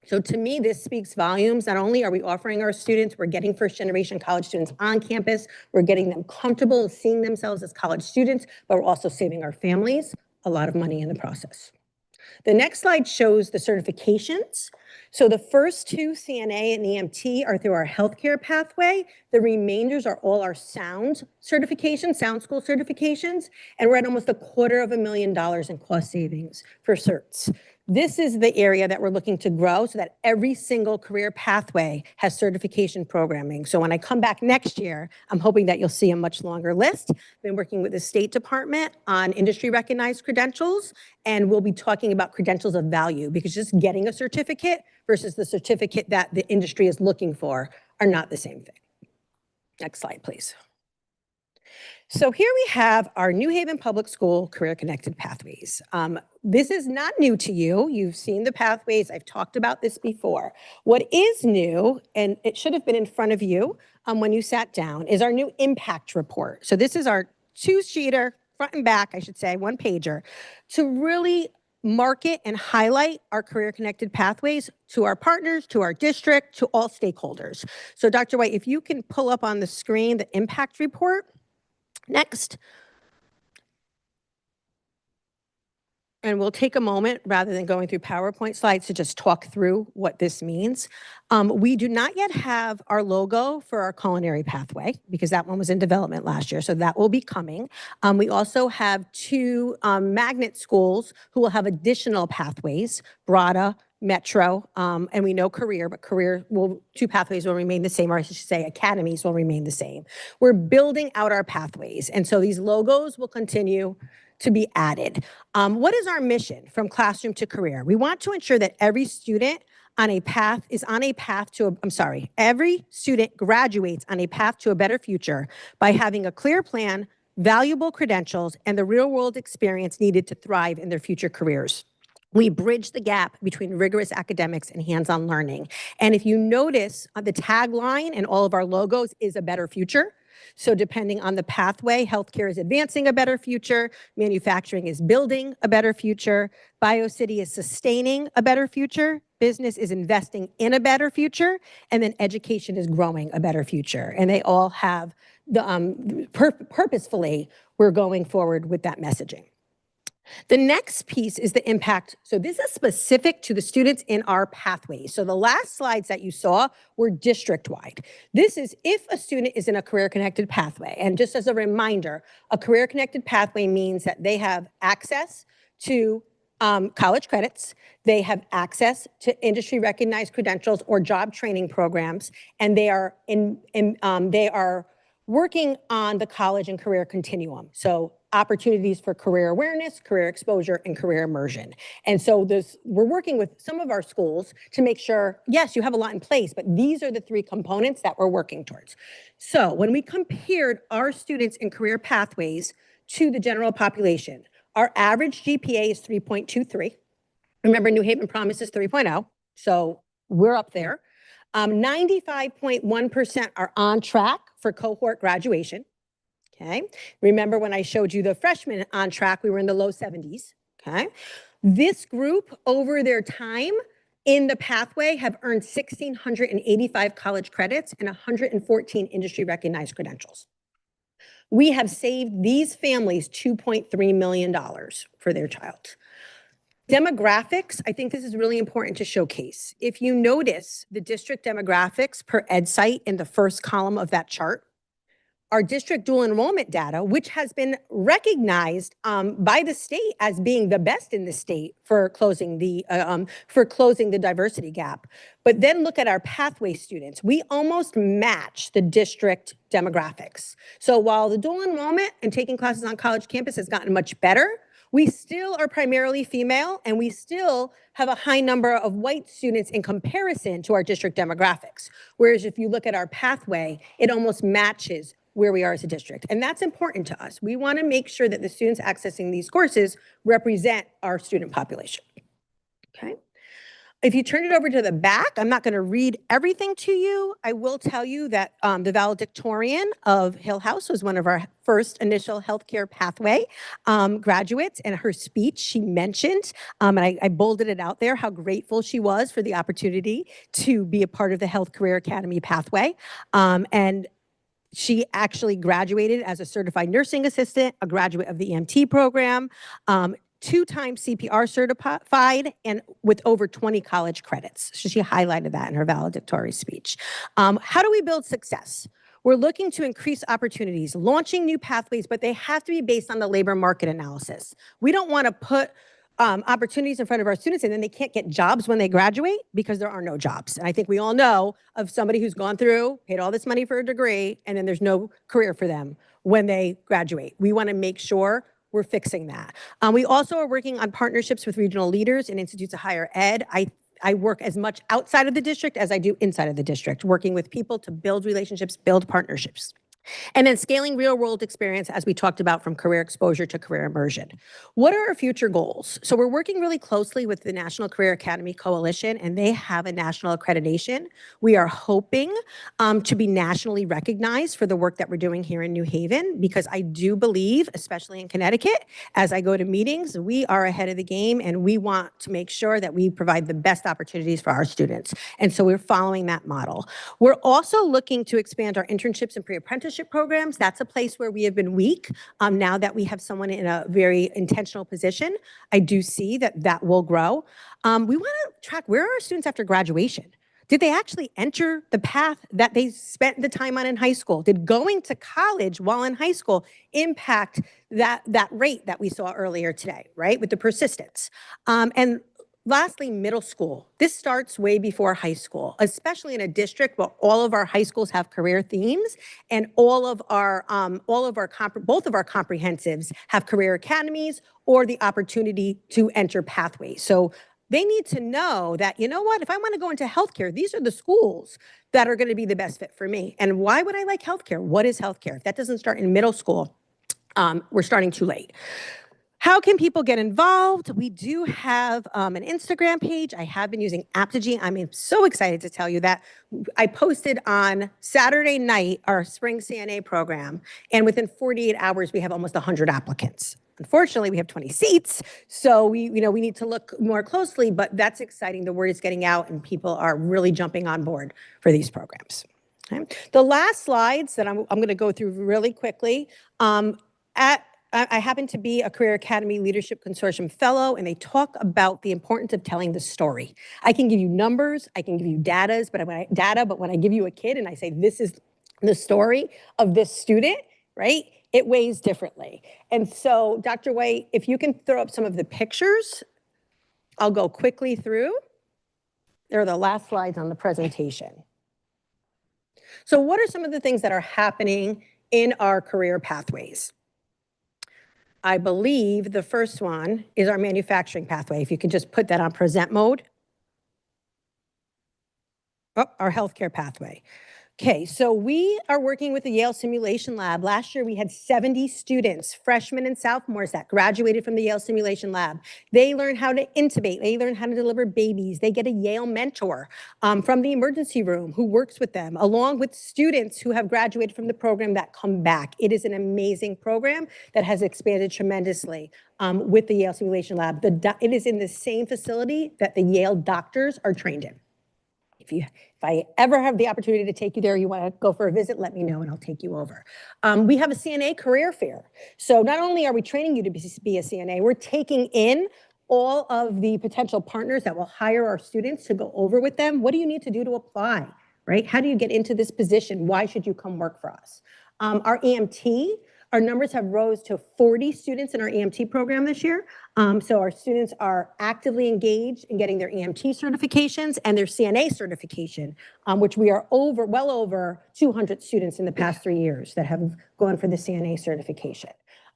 [SPEAKER 11] So to me, this speaks volumes. Not only are we offering our students, we're getting first-generation college students on campus, we're getting them comfortable seeing themselves as college students, but we're also saving our families a lot of money in the process. The next slide shows the certifications. So the first 2, CNA and EMT, are through our healthcare pathway. The remainders are all our sound certifications, sound school certifications, and we're at almost $250,000 in cost savings for certs. This is the area that we're looking to grow so that every single career pathway has certification programming. So when I come back next year, I'm hoping that you'll see a much longer list. I've been working with the State Department on industry recognized credentials, and we'll be talking about credentials of value, because just getting a certificate versus the certificate that the industry is looking for are not the same thing. Next slide, please. So here we have our New Haven Public School Career Connected Pathways. This is not new to you. You've seen the pathways. I've talked about this before. What is new, and it should have been in front of you when you sat down, is our new impact report. So this is our 2-sheeter, front and back, I should say, 1-pager, to really market and highlight our career connected pathways to our partners, to our district, to all stakeholders. So Dr. White, if you can pull up on the screen the impact report. Next. And we'll take a moment, rather than going through PowerPoint slides, to just talk through what this means. We do not yet have our logo for our culinary pathway, because that one was in development last year, so that will be coming. We also have 2 magnet schools who will have additional pathways, BRADA, Metro, and we know Career, but Career 2 pathways will remain the same, or I should say academies will remain the same. We're building out our pathways, and so these logos will continue to be added. What is our mission from classroom to career? We want to ensure that every student on a path is on a path to, every student graduates on a path to a better future by having a clear plan, valuable credentials, and the real-world experience needed to thrive in their future careers. We bridge the gap between rigorous academics and hands-on learning. And if you notice, the tagline and all of our logos is a better future. So depending on the pathway, healthcare is advancing a better future, manufacturing is building a better future, BioCity is sustaining a better future, business is investing in a better future, and then education is growing a better future. And they all have the purposefully, we're going forward with that messaging. The next piece is the impact. So this is specific to the students in our pathways. So the last slides that you saw were district-wide. This is if a student is in a career-connected pathway. And just as a reminder, a career-connected pathway means that they have access to college credits, they have access to industry-recognized credentials or job training programs, and they are working on the college and career continuum. So opportunities for career awareness, career exposure, and career immersion. And so we're working with some of our schools to make sure, yes, you have a lot in place, but these are the 3 components that we're working towards. So when we compared our students in career pathways to the general population, our average GPA is 3.23. Remember, New Haven Promise is 3.0, so we're up there. 95.1% are on track for cohort graduation. Okay. Remember when I showed you the freshmen on track, we were in the low 70s. Okay. This group over their time in the pathway have earned 1,685 college credits and 114 industry recognized credentials. We have saved these families $2.3 million for their child. Demographics, I think this is really important to showcase. If you notice the district demographics per EdSite in the first column of that chart, our district dual enrollment data, which has been recognized by the state as being the best in the state for closing the diversity gap. But then look at our pathway students. We almost match the district demographics. So while the dual enrollment and taking classes on college campus has gotten much better, we still are primarily female, and we still have a high number of white students in comparison to our district demographics. Whereas if you look at our pathway, it almost matches where we are as a district. And that's important to us. We want to make sure that the students accessing these courses represent our student population. Okay. If you turn it over to the back, I'm not going to read everything to you. I will tell you that the valedictorian of Hill House was one of our first initial healthcare pathway graduates, and her speech, she mentioned, and I bolded it out there, how grateful she was for the opportunity to be a part of the Health Career Academy pathway. And she actually graduated as a certified nursing assistant, a graduate of the EMT program, 2-time CPR certified, and with over 20 college credits. So she highlighted that in her valedictory speech. How do we build success? We're looking to increase opportunities, launching new pathways, but they have to be based on the labor market analysis. We don't want to put opportunities in front of our students and then they can't get jobs when they graduate because there are no jobs. And I think we all know of somebody who's gone through, paid all this money for a degree, and then there's no career for them when they graduate. We want to make sure we're fixing that. We also are working on partnerships with regional leaders and institutes of higher ed. I work as much outside of the district as I do inside of the district, working with people to build relationships, build partnerships. And then scaling real world experience, as we talked about, from career exposure to career immersion. What are our future goals? So we're working really closely with the National Career Academy Coalition, and they have a national accreditation. We are hoping to be nationally recognized for the work that we're doing here in New Haven, because I do believe, especially in Connecticut, as I go to meetings, we are ahead of the game, and we want to make sure that we provide the best opportunities for our students. And so we're following that model. We're also looking to expand our internships and pre-apprenticeship programs. That's a place where we have been weak. Now that we have someone in a very intentional position, I do see that that will grow. We want to track, where are our students after graduation? Did they actually enter the path that they spent the time on in high school? Did going to college while in high school impact that rate that we saw earlier today, right? With the persistence. And lastly, middle school. This starts way before high school, especially in a district where all of our high schools have career themes, and both of our comprehensives have career academies or the opportunity to enter pathways. So they need to know that, you know what, if I want to go into healthcare, these are the schools that are going to be the best fit for me. And why would I like healthcare? What is healthcare? If that doesn't start in middle school, we're starting too late. How can people get involved? We do have an Instagram page. I have been using Apogee. I'm so excited to tell you that I posted on Saturday night our spring CNA program, and within 48 hours, we have almost 100 applicants. Unfortunately, we have 20 seats, so we need to look more closely, but that's exciting. The word is getting out, and people are really jumping on board for these programs. Okay. The last slides that I'm going to go through really quickly. I happen to be a Career Academy Leadership Consortium Fellow, and they talk about the importance of telling the story. I can give you numbers, I can give you data, but when I give you a kid and I say, this is the story of this student, right? It weighs differently. And so, Dr. White, if you can throw up some of the pictures, I'll go quickly through. They're the last slides on the presentation. So what are some of the things that are happening in our career pathways? I believe the first one is our manufacturing pathway. If you could just put that on present mode. Oh, our healthcare pathway. Okay, so we are working with the Yale Simulation Lab. Last year, we had 70 students, freshmen and sophomores, that graduated from the Yale Simulation Lab. They learn how to intubate. They learn how to deliver babies. They get a Yale mentor from the emergency room who works with them, along with students who have graduated from the program that come back. It is an amazing program that has expanded tremendously with the Yale Simulation Lab. It is in the same facility that the Yale doctors are trained in. If I ever have the opportunity to take you there, you want to go for a visit, let me know and I'll take you over. We have a CNA career fair. So not only are we training you to be a CNA, we're taking in all of the potential partners that will hire our students to go over with them. What do you need to do to apply, right? How do you get into this position? Why should you come work for us? Our EMT, our numbers have rose to 40 students in our EMT program this year. So our students are actively engaged in getting their EMT certifications and their CNA certification, which we are well over 200 students in the past 3 years that have gone for the CNA certification.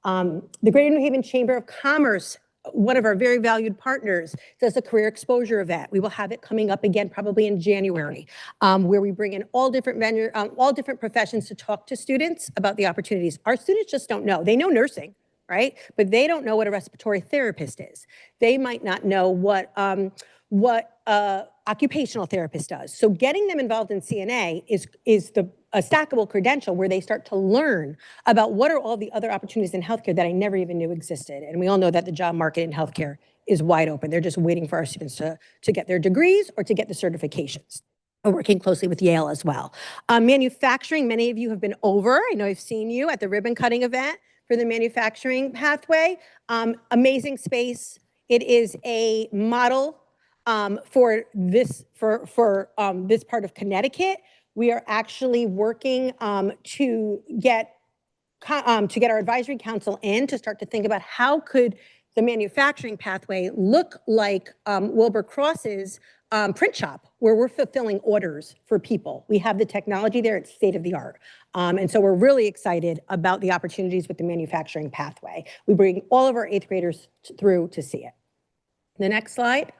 [SPEAKER 11] The Greater New Haven Chamber of Commerce, one of our very valued partners, does a career exposure event. We will have it coming up again probably in January, where we bring in all different professions to talk to students about the opportunities. Our students just don't know. They know nursing, right? But they don't know what a respiratory therapist is. They might not know what occupational therapist does. So getting them involved in CNA is a stackable credential where they start to learn about what are all the other opportunities in healthcare that I never even knew existed. And we all know that the job market in healthcare is wide open. They're just waiting for our students to get their degrees or to get the certifications. We're working closely with Yale as well. Manufacturing, many of you have been over. I know I've seen you at the ribbon cutting event for the manufacturing pathway. Amazing space. It is a model for this part of Connecticut. We are actually working to get our advisory council in to start to think about how could the manufacturing pathway look like Wilbur Cross's print shop, where we're fulfilling orders for people. We have the technology there, it's state of the art. And so we're really excited about the opportunities with the manufacturing pathway. We bring all of our 8th graders through to see it. The next slide.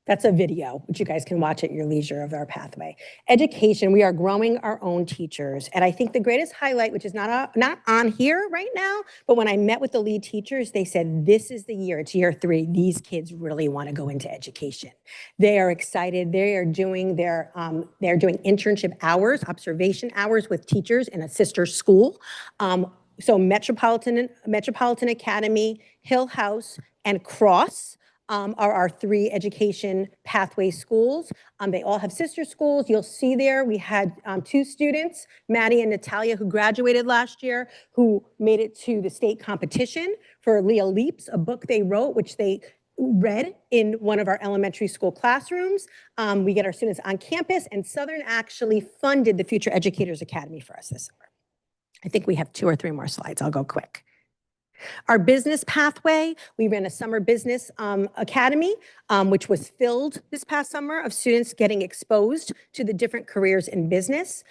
[SPEAKER 11] That's a video, which you guys can watch at your leisure, of our pathway. Education, we are growing our own teachers. And I think the greatest highlight, which is not on here right now, but when I met with the lead teachers, they said, this is the year, it's year 3. These kids really want to go into education. They are excited. They are doing they're doing internship hours, observation hours with teachers in a sister school. So Metropolitan Academy, Hill House, and Cross are our 3 education pathway schools. They all have sister schools. You'll see there we had 2 students, Maddie and Natalia, who graduated last year, who made it to the state competition for Leah Leaps, a book they wrote, which they read in one of our elementary school classrooms. We get our students on campus, and Southern actually funded the Future Educators Academy for us this summer. I think we have 2 or 3 more slides. I'll go quick. Our business pathway, we ran a summer business academy, which was filled this past summer of students getting exposed to the different careers in business.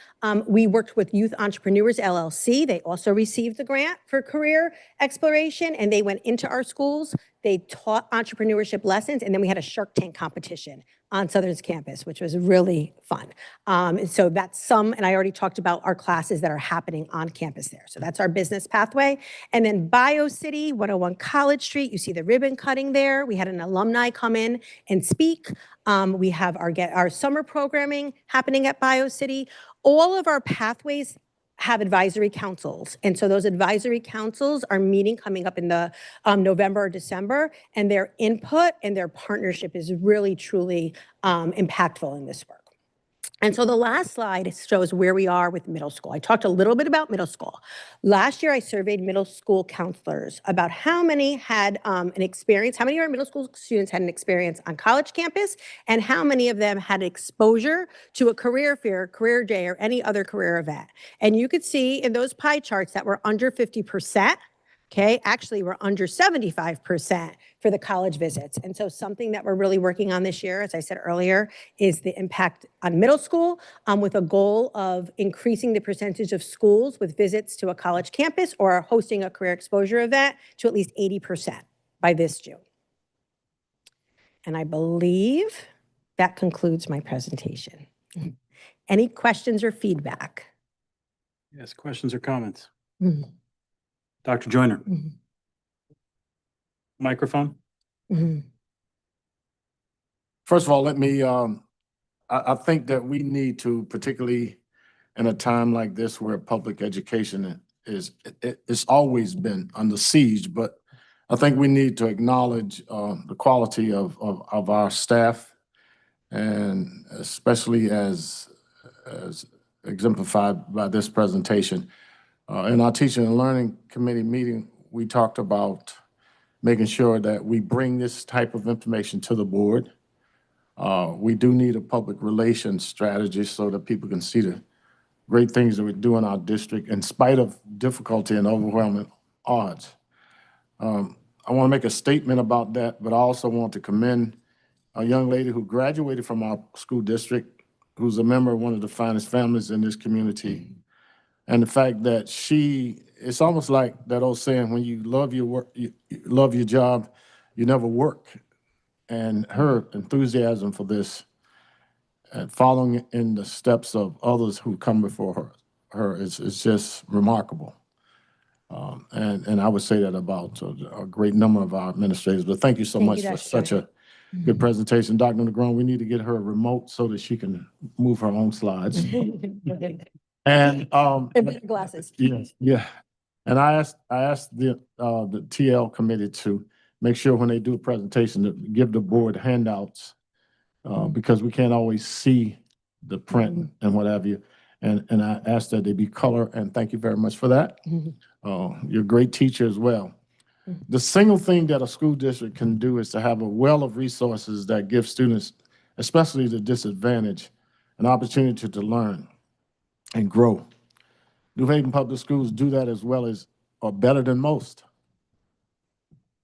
[SPEAKER 11] We worked with Youth Entrepreneurs LLC. They also received the grant for career exploration, and they went into our schools They taught entrepreneurship lessons, and then we had a Shark Tank competition on Southern's campus, which was really fun. And so that's some, and I already talked about our classes that are happening on campus there. So that's our business pathway. And then BioCity, 101 College Street, you see the ribbon cutting there. We had an alumni come in and speak. We have our summer programming happening at BioCity. All of our pathways have advisory councils. And so those advisory councils are meeting coming up in the November or December, and their input and their partnership is really, truly impactful in this work. And so the last slide shows where we are with middle school. I talked a little bit about middle school. Last year, I surveyed middle school counselors about how many had an experience, how many of our middle school students had an experience on college campus, and how many of them had exposure to a career fair, career day, or any other career event. And you could see in those pie charts that we're under 50%. Okay, actually, we're under 75% for the college visits. And so something that we're really working on this year, as I said earlier, is the impact on middle school with a goal of increasing the percentage of schools with visits to a college campus or hosting a career exposure event to at least 80% by this June. And I believe that concludes my presentation. Any questions or feedback?
[SPEAKER 1] Yes, questions or comments?
[SPEAKER 11] Mhm.
[SPEAKER 1] Dr. Joyner,
[SPEAKER 11] Mhm.
[SPEAKER 1] microphone.
[SPEAKER 11] Mhm.
[SPEAKER 8] First of all, let me, I think that we need to, particularly in a time like this where public education it's always been under siege, but I think we need to acknowledge the quality of our staff, and especially as exemplified by this presentation. In our teaching and learning committee meeting, we talked about making sure that we bring this type of information to the board. We do need a public relations strategy so that people can see the great things that we do in our district in spite of difficulty and overwhelming odds. I want to make a statement about that, but I also want to commend a young lady who graduated from our school district, who's a member of one of the finest families in this community. And the fact that it's almost like that old saying, when you love your work, you love your job, you never work. And her enthusiasm for this and following in the steps of others who come before her is just remarkable. And I would say that about a great number of our administrators. But thank you so much for such a good presentation. Dr. Negron, we need to get her a remote so that she can move her own slides. And
[SPEAKER 11] Glasses.
[SPEAKER 8] yes, yeah. And I asked the TL committee to make sure when they do a presentation to give the board handouts because we can't always see the print and what have you. And I asked that they be color, and thank you very much for that. You're a great teacher as well. The single thing that a school district can do is to have a well of resources that give students, especially the disadvantaged, an opportunity to learn and grow. New Haven Public Schools do that as well as, or better than most.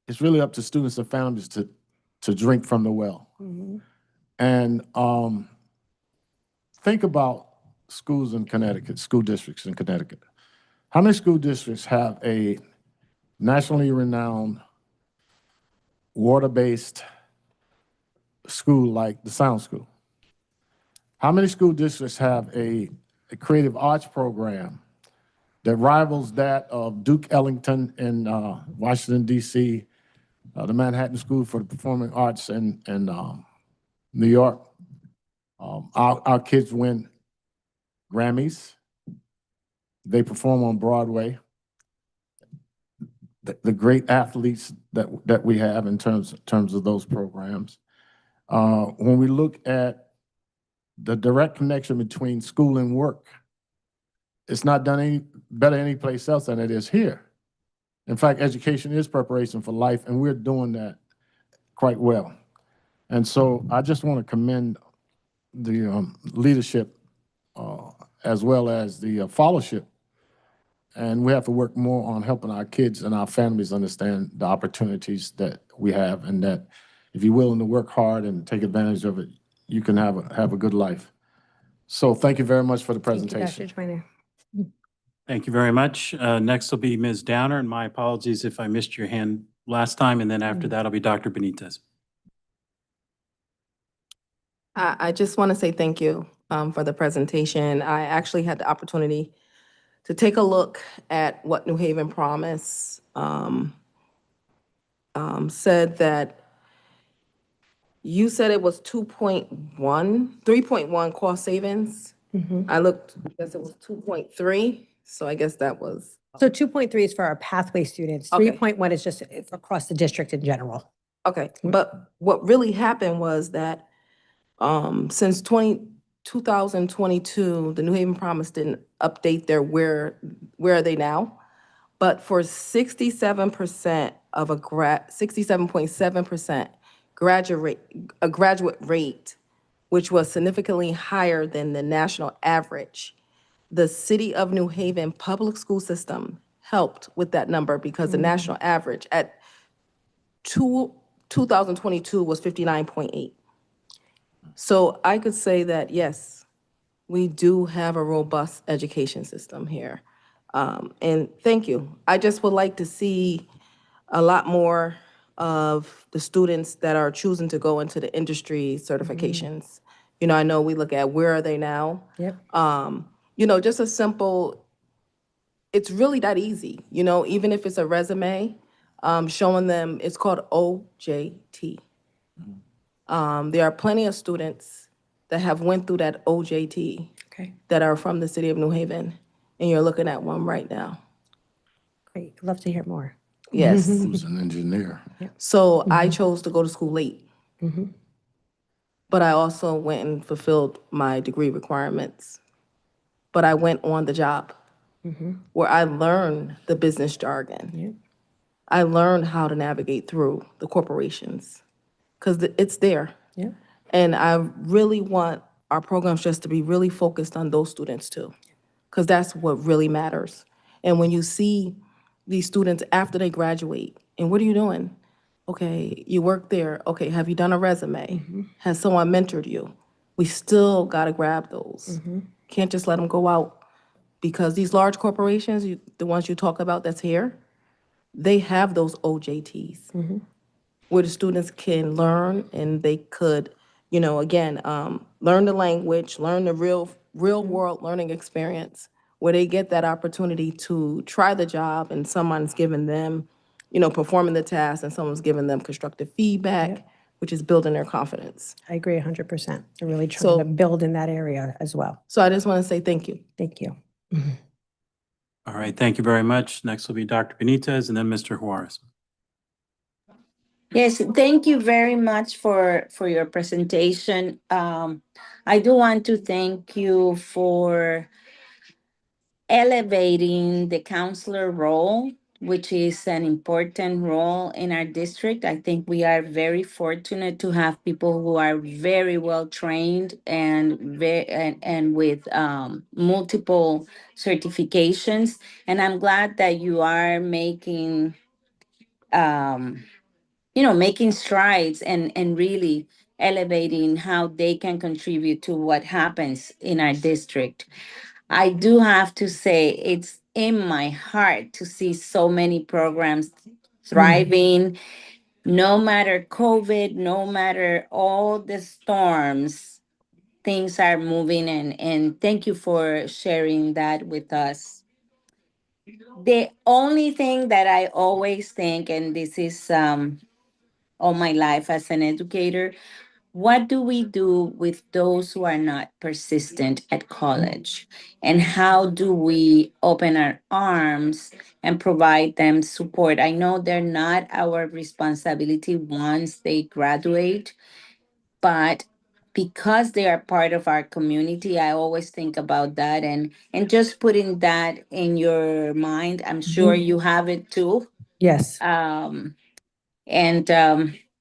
[SPEAKER 8] It's really up to students and families to drink from the well. And think about schools in Connecticut, school districts in Connecticut. How many school districts have a nationally renowned water-based school like the Sound School? How many school districts have a creative arts program that rivals that of Duke Ellington in Washington, D.C., the Manhattan School for the Performing Arts in New York? Our kids win Grammys. They perform on Broadway. The great athletes that we have in terms of those programs. When we look at the direct connection between school and work, it's not done any better any place else than it is here. In fact, education is preparation for life, and we're doing that quite well. And so I just want to commend the leadership as well as the followership. And we have to work more on helping our kids and our families understand the opportunities that we have, and that if you're willing to work hard and take advantage of it, you can have a good life. So thank you very much for the presentation.
[SPEAKER 11] Thank you, Dr. Joyner.
[SPEAKER 1] Thank you very much. Next will be Ms. Downer, and my apologies if I missed your hand last time, and then after that, it'll be Dr. Benitez.
[SPEAKER 9] I just want to say thank you for the presentation. I actually had the opportunity to take a look at what New Haven Promise said that you said it was 3.1 cost savings. I looked, I guess it was 2.3, so I guess that was,
[SPEAKER 11] So 2.3 is for our pathway students.
[SPEAKER 9] Okay.
[SPEAKER 11] 3.1 is just across the district in general.
[SPEAKER 9] okay. But what really happened was that since 2022, the New Haven Promise didn't update their where are they now? But for 67% of 67.7% graduate rate, which was significantly higher than the national average, the City of New Haven public school system helped with that number because the national average at 2022 was 59.8. So I could say that, yes, we do have a robust education system here. And thank you. I just would like to see a lot more of the students that are choosing to go into the industry certifications. You know, I know we look at where are they now?
[SPEAKER 11] Yep.
[SPEAKER 9] You know, just a simple, it's really that easy, you know, even if it's a resume, showing them, it's called OJT. There are plenty of students that have went through that OJT
[SPEAKER 11] Okay,
[SPEAKER 9] that are from the city of New Haven, and you're looking at one right now.
[SPEAKER 11] great. Love to hear more.
[SPEAKER 9] Yes.
[SPEAKER 8] Who's an engineer?
[SPEAKER 9] So I chose to go to school late,
[SPEAKER 11] Mhm.
[SPEAKER 9] but I also went and fulfilled my degree requirements. But I went on the job where I learned the business jargon.
[SPEAKER 11] Yeah.
[SPEAKER 9] I learned how to navigate through the corporations because it's there.
[SPEAKER 11] Yeah.
[SPEAKER 9] And I really want our programs just to be really focused on those students too, because that's what really matters. And when you see these students after they graduate, and what are you doing? Okay, you work there. Okay, have you done a resume? Has someone mentored you? We still got to grab those. Can't just let them go out because these large corporations, the ones you talk about that's here, they have those OJTs where the students can learn and they could, you know, again, learn the language, learn the real world learning experience, where they get that opportunity to try the job and someone's giving them, you know, performing the task and someone's giving them constructive feedback, which is building their confidence.
[SPEAKER 11] I agree 100%. They're really trying
[SPEAKER 9] So-
[SPEAKER 11] to build in that area as well.
[SPEAKER 9] So I just want to say thank you.
[SPEAKER 11] Thank you.
[SPEAKER 1] All right, thank you very much. Next will be Dr. Benitez and then Mr. Juarez.
[SPEAKER 6] Yes, thank you very much for your presentation. I do want to thank you for elevating the counselor role, which is an important role in our district. I think we are very fortunate to have people who are very well trained and with multiple certifications. And I'm glad that you are making making strides and really elevating how they can contribute to what happens in our district. I do have to say it's in my heart to see so many programs thriving, no matter COVID, no matter all the storms, things are moving and thank you for sharing that with us. The only thing that I always think, and this is all my life as an educator, what do we do with those who are not persistent at college? And how do we open our arms and provide them support? I know they're not our responsibility once they graduate, but because they are part of our community, I always think about that and just putting that in your mind. I'm sure you have it too.
[SPEAKER 11] Yes.
[SPEAKER 6] And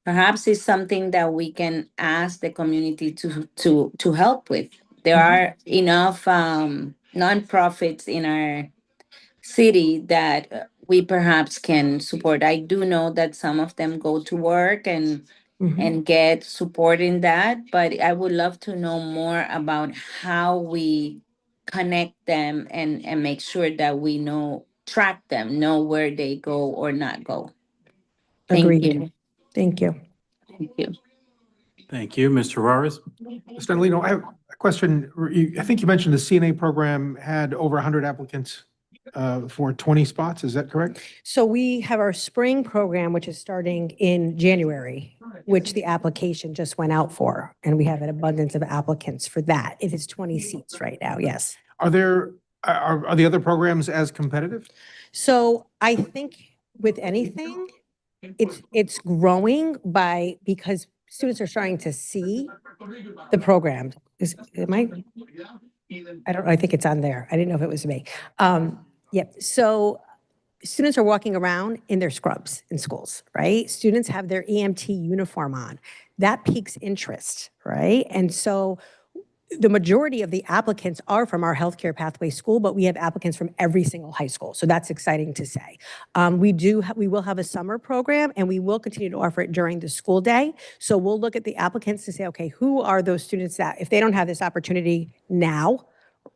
[SPEAKER 6] perhaps it's something that we can ask the community to help with. There are enough nonprofits in our city that we perhaps can support. I do know that some of them go to work and get support in that, but I would love to know more about how we connect them and make sure that we track them, know where they go or not go. Thank
[SPEAKER 11] Agreed.
[SPEAKER 6] you.
[SPEAKER 11] Thank you.
[SPEAKER 6] Thank you.
[SPEAKER 1] Thank you. Mr. Juarez?
[SPEAKER 5] Mr. Andalino, I have a question. I think you mentioned the CNA program had over 100 applicants for 20 spots. Is that correct?
[SPEAKER 11] So we have our spring program, which is starting in January, which the application just went out for. And we have an abundance of applicants for that. It is 20 seats right now, yes.
[SPEAKER 5] Are the other programs as competitive?
[SPEAKER 11] So I think with anything, it's growing because students are starting to see the program. I think it's on there. I didn't know if it was me. Yep. So students are walking around in their scrubs in schools, right? Students have their EMT uniform on. That piques interest, right? And so the majority of the applicants are from our healthcare pathway school, but we have applicants from every single high school. So that's exciting to say. We will have a summer program, and we will continue to offer it during the school day. So we'll look at the applicants to say, okay, who are those students that if they don't have this opportunity now,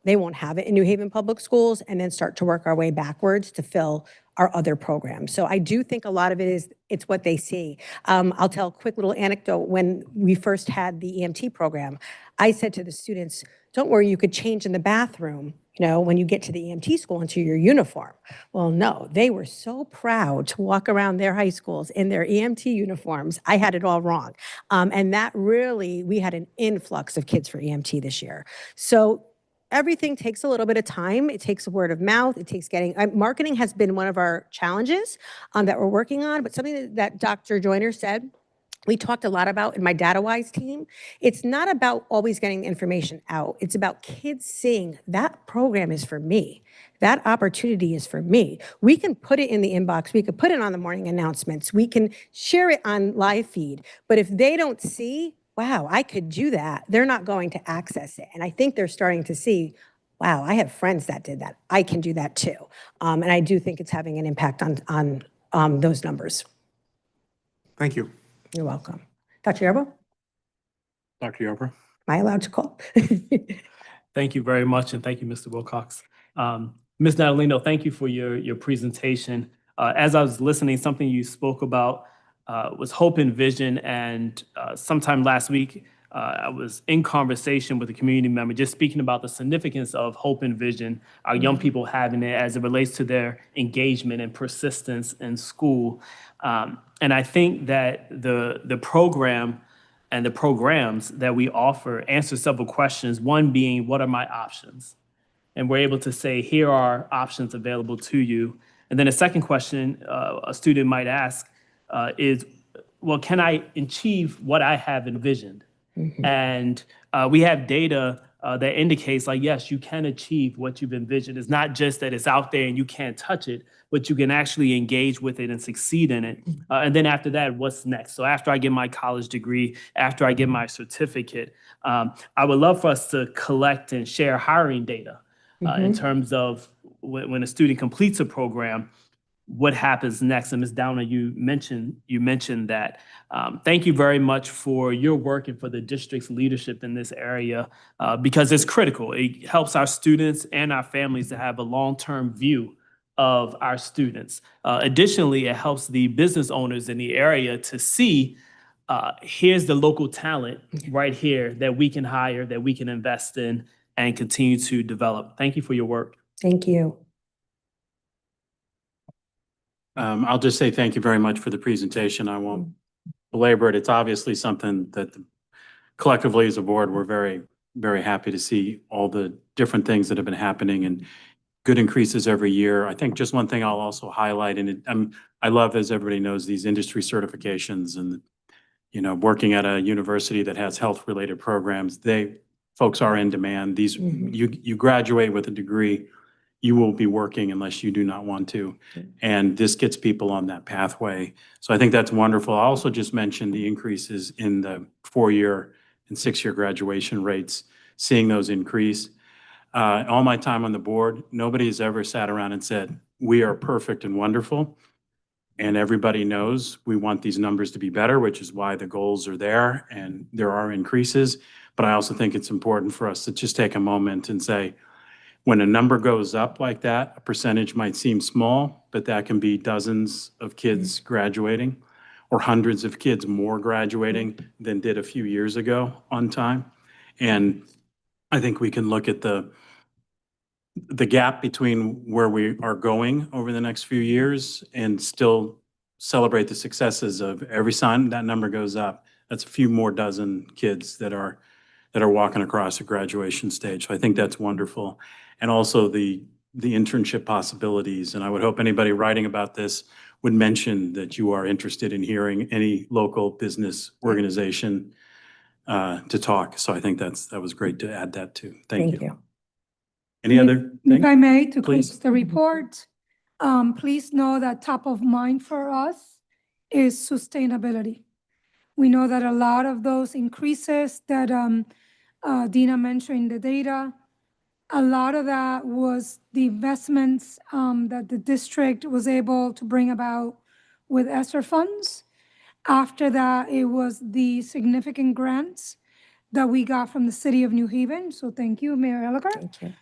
[SPEAKER 11] they won't have it in New Haven Public Schools, and then start to work our way backwards to fill our other programs. So I do think a lot of it's what they see. I'll tell a quick little anecdote. When we first had the EMT program, I said to the students, don't worry, you could change in the bathroom, when you get to the EMT school into your uniform. Well, no, they were so proud to walk around their high schools in their EMT uniforms. I had it all wrong. And that really, we had an influx of kids for EMT this year. So everything takes a little bit of time. It takes word of mouth. It takes marketing has been one of our challenges that we're working on, but something that Dr. Joyner said, we talked a lot about in my DataWise team. It's not about always getting the information out. It's about kids seeing that program is for me. That opportunity is for me. We can put it in the inbox. We could put it on the morning announcements. We can share it on live feed. But if they don't see, wow, I could do that, they're not going to access it. And I think they're starting to see, wow, I have friends that did that. I can do that too. And I do think it's having an impact on those numbers.
[SPEAKER 5] Thank you.
[SPEAKER 11] You're welcome. Dr. Yarbo,
[SPEAKER 1] Dr. Yarber?
[SPEAKER 11] am I allowed to call?
[SPEAKER 2] Thank you very much, and thank you, Mr. Wilcox. Ms. Natalino, thank you for your presentation. As I was listening, something you spoke about was hope and vision, and sometime last week, I was in conversation with a community member, just speaking about the significance of hope and vision, our young people having it as it relates to their engagement and persistence in school. And I think that the program and the programs that we offer answer several questions, one being, what are my options? And we're able to say, here are options available to you. And then a second question a student might ask is, well, can I achieve what I have envisioned? Mm-hmm. And we have data that indicates, like, yes, you can achieve what you've envisioned. It's not just that it's out there and you can't touch it, but you can actually engage with it and succeed in it. And then after that, what's next? So after I get my college degree, after I get my certificate, I would love for us to collect and share hiring data in terms of when a student completes a program, what happens next. And Ms. Downer, you mentioned that. Thank you very much for your work and for the district's leadership in this area, because it's critical. It helps our students and our families to have a long-term view of our students. Additionally, it helps the business owners in the area to see, here's the local talent right here that we can hire, that we can invest in and continue to develop. Thank you for your work.
[SPEAKER 11] Thank you.
[SPEAKER 1] I'll just say thank you very much for the presentation. I won't belabor it. It's obviously something that collectively as a board, we're very, very happy to see all the different things that have been happening and good increases every year. I think just one thing I'll also highlight, and I love, as everybody knows, these industry certifications and, working at a university that has health-related programs, folks are in demand. These, you graduate with a degree, you will be working unless you do not want to. And this gets people on that pathway. So I think that's wonderful. I also just mentioned the increases in the 4-year and 6-year graduation rates, seeing those increase. All my time on the board, nobody has ever sat around and said, we are perfect and wonderful. And everybody knows we want these numbers to be better, which is why the goals are there and there are increases. But I also think it's important for us to just take a moment and say, when a number goes up like that, a percentage might seem small, but that can be dozens of kids graduating. or hundreds of kids more graduating than did a few years ago on time. And I think we can look at the gap between where we are going over the next few years and still celebrate the successes of every time that number goes up. That's a few more dozen kids that are walking across a graduation stage. So I think that's wonderful. And also the internship possibilities. And I would hope anybody writing about this would mention that you are interested in hearing any local business organization to talk. So I think that was great to add that too. Thank you. Any other
[SPEAKER 7] If
[SPEAKER 1] things?
[SPEAKER 7] I may, to
[SPEAKER 1] Please.
[SPEAKER 7] close the report, please know that top of mind for us is sustainability. We know that a lot of those increases that Dina mentioned in the data, a lot of that was the investments that the district was able to bring about with ESSER funds. After that, it was the significant grants that we got from the city of New Haven. So thank you, Mayor Elicker.
[SPEAKER 11] Thank you.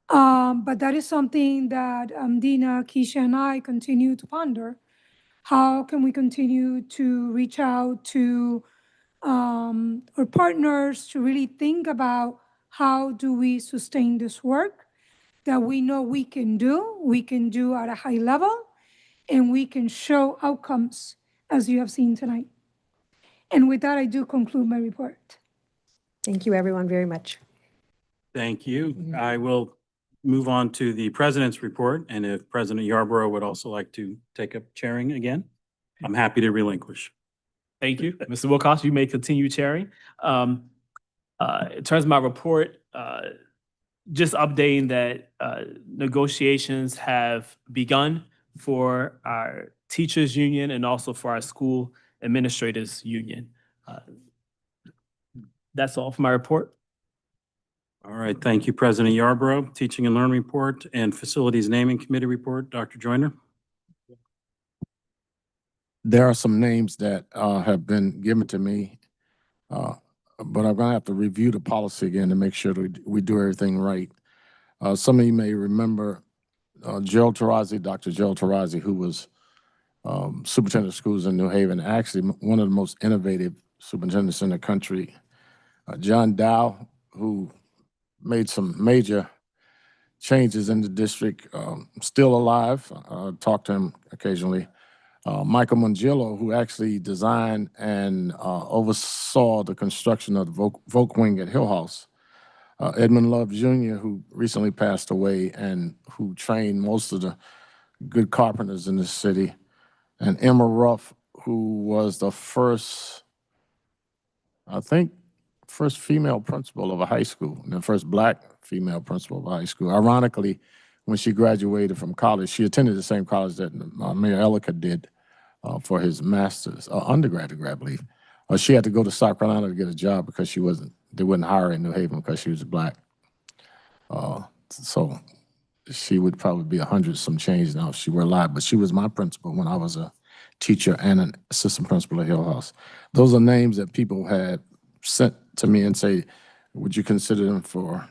[SPEAKER 7] But that is something that Dina, Keisha, and I continue to ponder. How can we continue to reach out to our partners to really think about how do we sustain this work that we know we can do at a high level, and we can show outcomes as you have seen tonight. And with that, I do conclude my report.
[SPEAKER 11] Thank you, everyone, very much.
[SPEAKER 1] Thank you. I will move on to the president's report. And if President Yarborough would also like to take up chairing again, I'm happy to relinquish.
[SPEAKER 2] Thank you. Mr. Wilcox, you may continue chairing. In terms of my report, just updating that negotiations have begun for our teachers union and also for our school administrators union. That's all for my report.
[SPEAKER 1] All right. Thank you, President Yarborough. Teaching and Learning Report and Facilities Naming Committee Report. Dr. Joyner.
[SPEAKER 8] There are some names that have been given to me, but I'm going to have to review the policy again to make sure that we do everything right. Some of you may remember Gerald Tarazi, Dr. Gerald Tarazi, who was superintendent of schools in New Haven, actually one of the most innovative superintendents in the country. John Dow, who made some major changes in the district, still alive. Talk to him occasionally. Michael Mongillo, who actually designed and oversaw the construction of the Voc Wing at Hill House. Edmund Love Jr., who recently passed away and who trained most of the good carpenters in the city. And Emma Ruff, who was the first female principal of a high school, and the first Black female principal of a high school. Ironically, when she graduated from college, she attended the same college that Mayor Elicker did for his master's, undergraduate, I believe. She had to go to South Carolina to get a job because they wouldn't hire her in New Haven because she was Black. So she would probably be 100 some change now if she were alive, but she was my principal when I was a teacher and an assistant principal at Hill House. Those are names that people had sent to me and say, would you consider them for,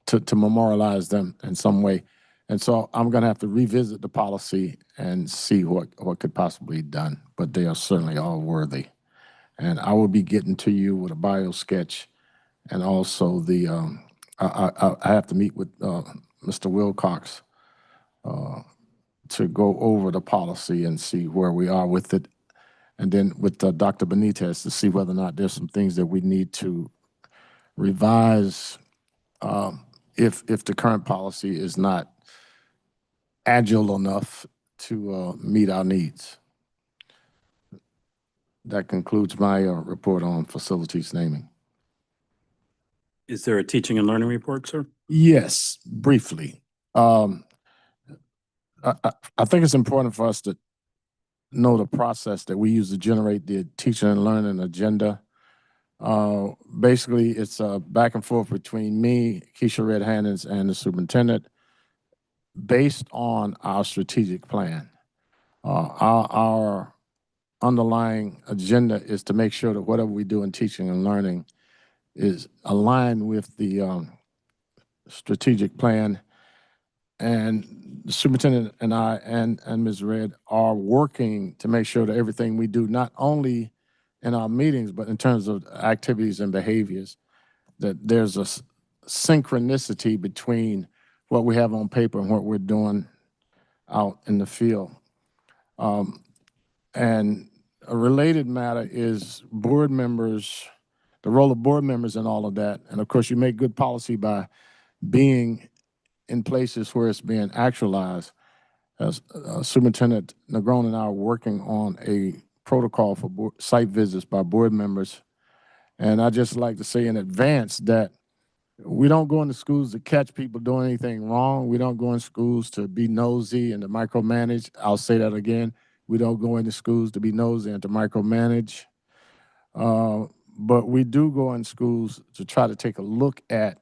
[SPEAKER 8] to memorialize them in some way? And so I'm going to have to revisit the policy and see what could possibly be done, but they are certainly all worthy. And I will be getting to you with a bio sketch, and also the, I have to meet with Mr. Wilcox to go over the policy and see where we are with it. And then with Dr. Benitez to see whether or not there's some things that we need to revise if the current policy is not agile enough to meet our needs. That concludes my report on facilities naming.
[SPEAKER 1] Is there a teaching and learning report, sir?
[SPEAKER 8] Yes, briefly. I think it's important for us to know the process that we use to generate the teaching and learning agenda. Basically, it's a back and forth between me, Keisha Red-Handens, and the superintendent based on our strategic plan. Our underlying agenda is to make sure that whatever we do in teaching and learning is aligned with the strategic plan. And the superintendent and I and Ms. Red are working to make sure that everything we do, not only in our meetings, but in terms of activities and behaviors, that there's a synchronicity between what we have on paper and what we're doing out in the field. And a related matter is board members, the role of board members in all of that. And of course, you make good policy by being in places where it's being actualized. As Superintendent Negron and I are working on a protocol for site visits by board members. And I'd just like to say in advance that we don't go into schools to catch people doing anything wrong. We don't go in schools to be nosy and to micromanage. I'll say that again. We don't go into schools to be nosy and to micromanage. But we do go in schools to try to take a look at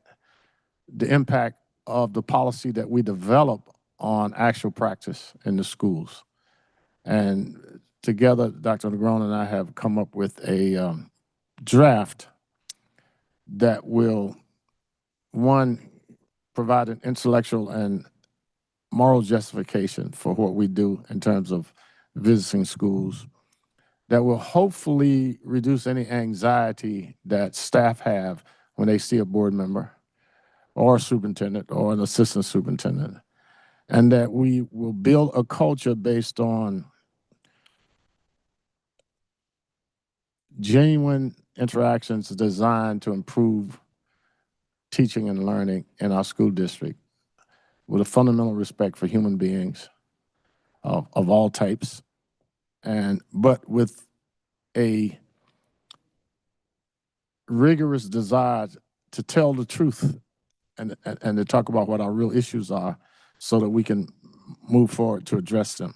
[SPEAKER 8] the impact of the policy that we develop on actual practice in the schools. And together, Dr. Negron and I have come up with a draft that will, one, provide an intellectual and moral justification for what we do in terms of visiting schools, that will hopefully reduce any anxiety that staff have when they see a board member or a superintendent or an assistant superintendent, and that we will build a culture based on genuine interactions designed to improve teaching and learning in our school district with a fundamental respect for human beings of all types, but with a rigorous desire to tell the truth and to talk about what our real issues are so that we can move forward to address them.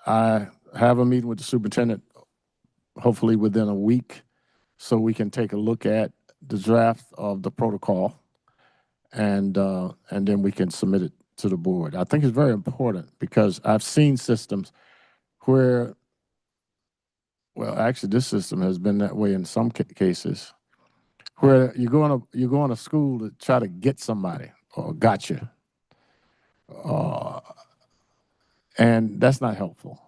[SPEAKER 8] I have a meeting with the superintendent hopefully within a week so we can take a look at the draft of the protocol and then we can submit it to the board. I think it's very important because I've seen systems where, well, actually this system has been that way in some cases, where you go in a school to try to get somebody or gotcha, and that's not helpful.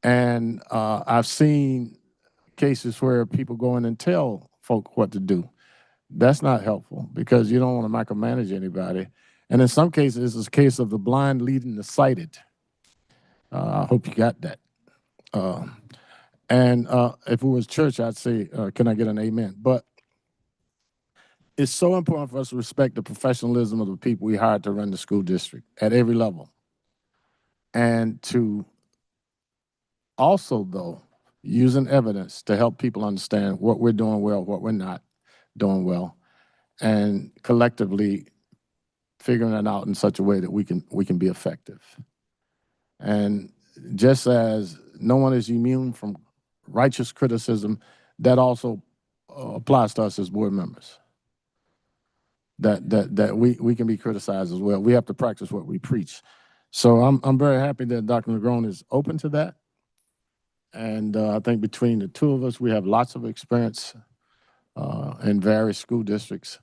[SPEAKER 8] And I've seen cases where people go in and tell folk what to do. That's not helpful because you don't want to micromanage anybody. And in some cases, it's a case of the blind leading the sighted. I hope you got that. And if it was church, I'd say, can I get an amen? But it's so important for us to respect the professionalism of the people we hired to run the school district at every level. And to also, though, using evidence to help people understand what we're doing well, what we're not doing well, and collectively figuring it out in such a way that we can be effective. And just as no one is immune from righteous criticism, that also applies to us as board members. That we can be criticized as well. We have to practice what we preach. So I'm very happy that Dr. Negron is open to that. And I think between the two of us, we have lots of experience in various school districts.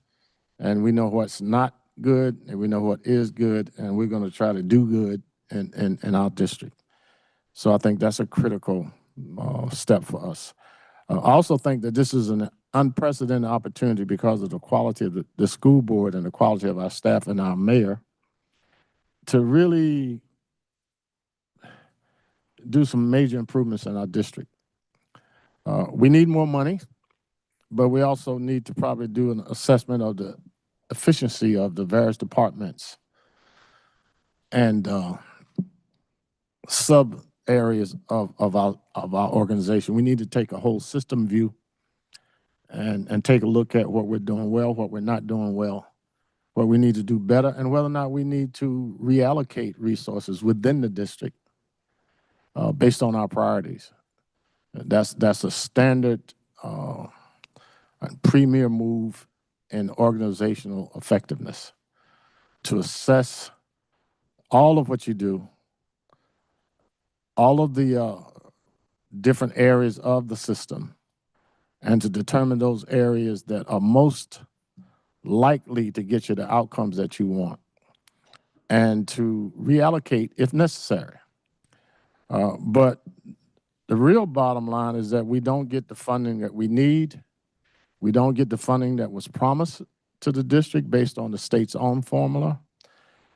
[SPEAKER 8] And we know what's not good, and we know what is good, and we're going to try to do good in our district. So I think that's a critical step for us. I also think that this is an unprecedented opportunity because of the quality of the school board and the quality of our staff and our mayor to really do some major improvements in our district. We need more money, but we also need to probably do an assessment of the efficiency of the various departments and sub areas of our organization. We need to take a whole system view and take a look at what we're doing well, what we're not doing well, what we need to do better, and whether or not we need to reallocate resources within the district based on our priorities. That's a standard premier move in organizational effectiveness, to assess all of what you do, all of the different areas of the system, and to determine those areas that are most likely to get you the outcomes that you want. and to reallocate if necessary. But the real bottom line is that we don't get the funding that we need. We don't get the funding that was promised to the district based on the state's own formula.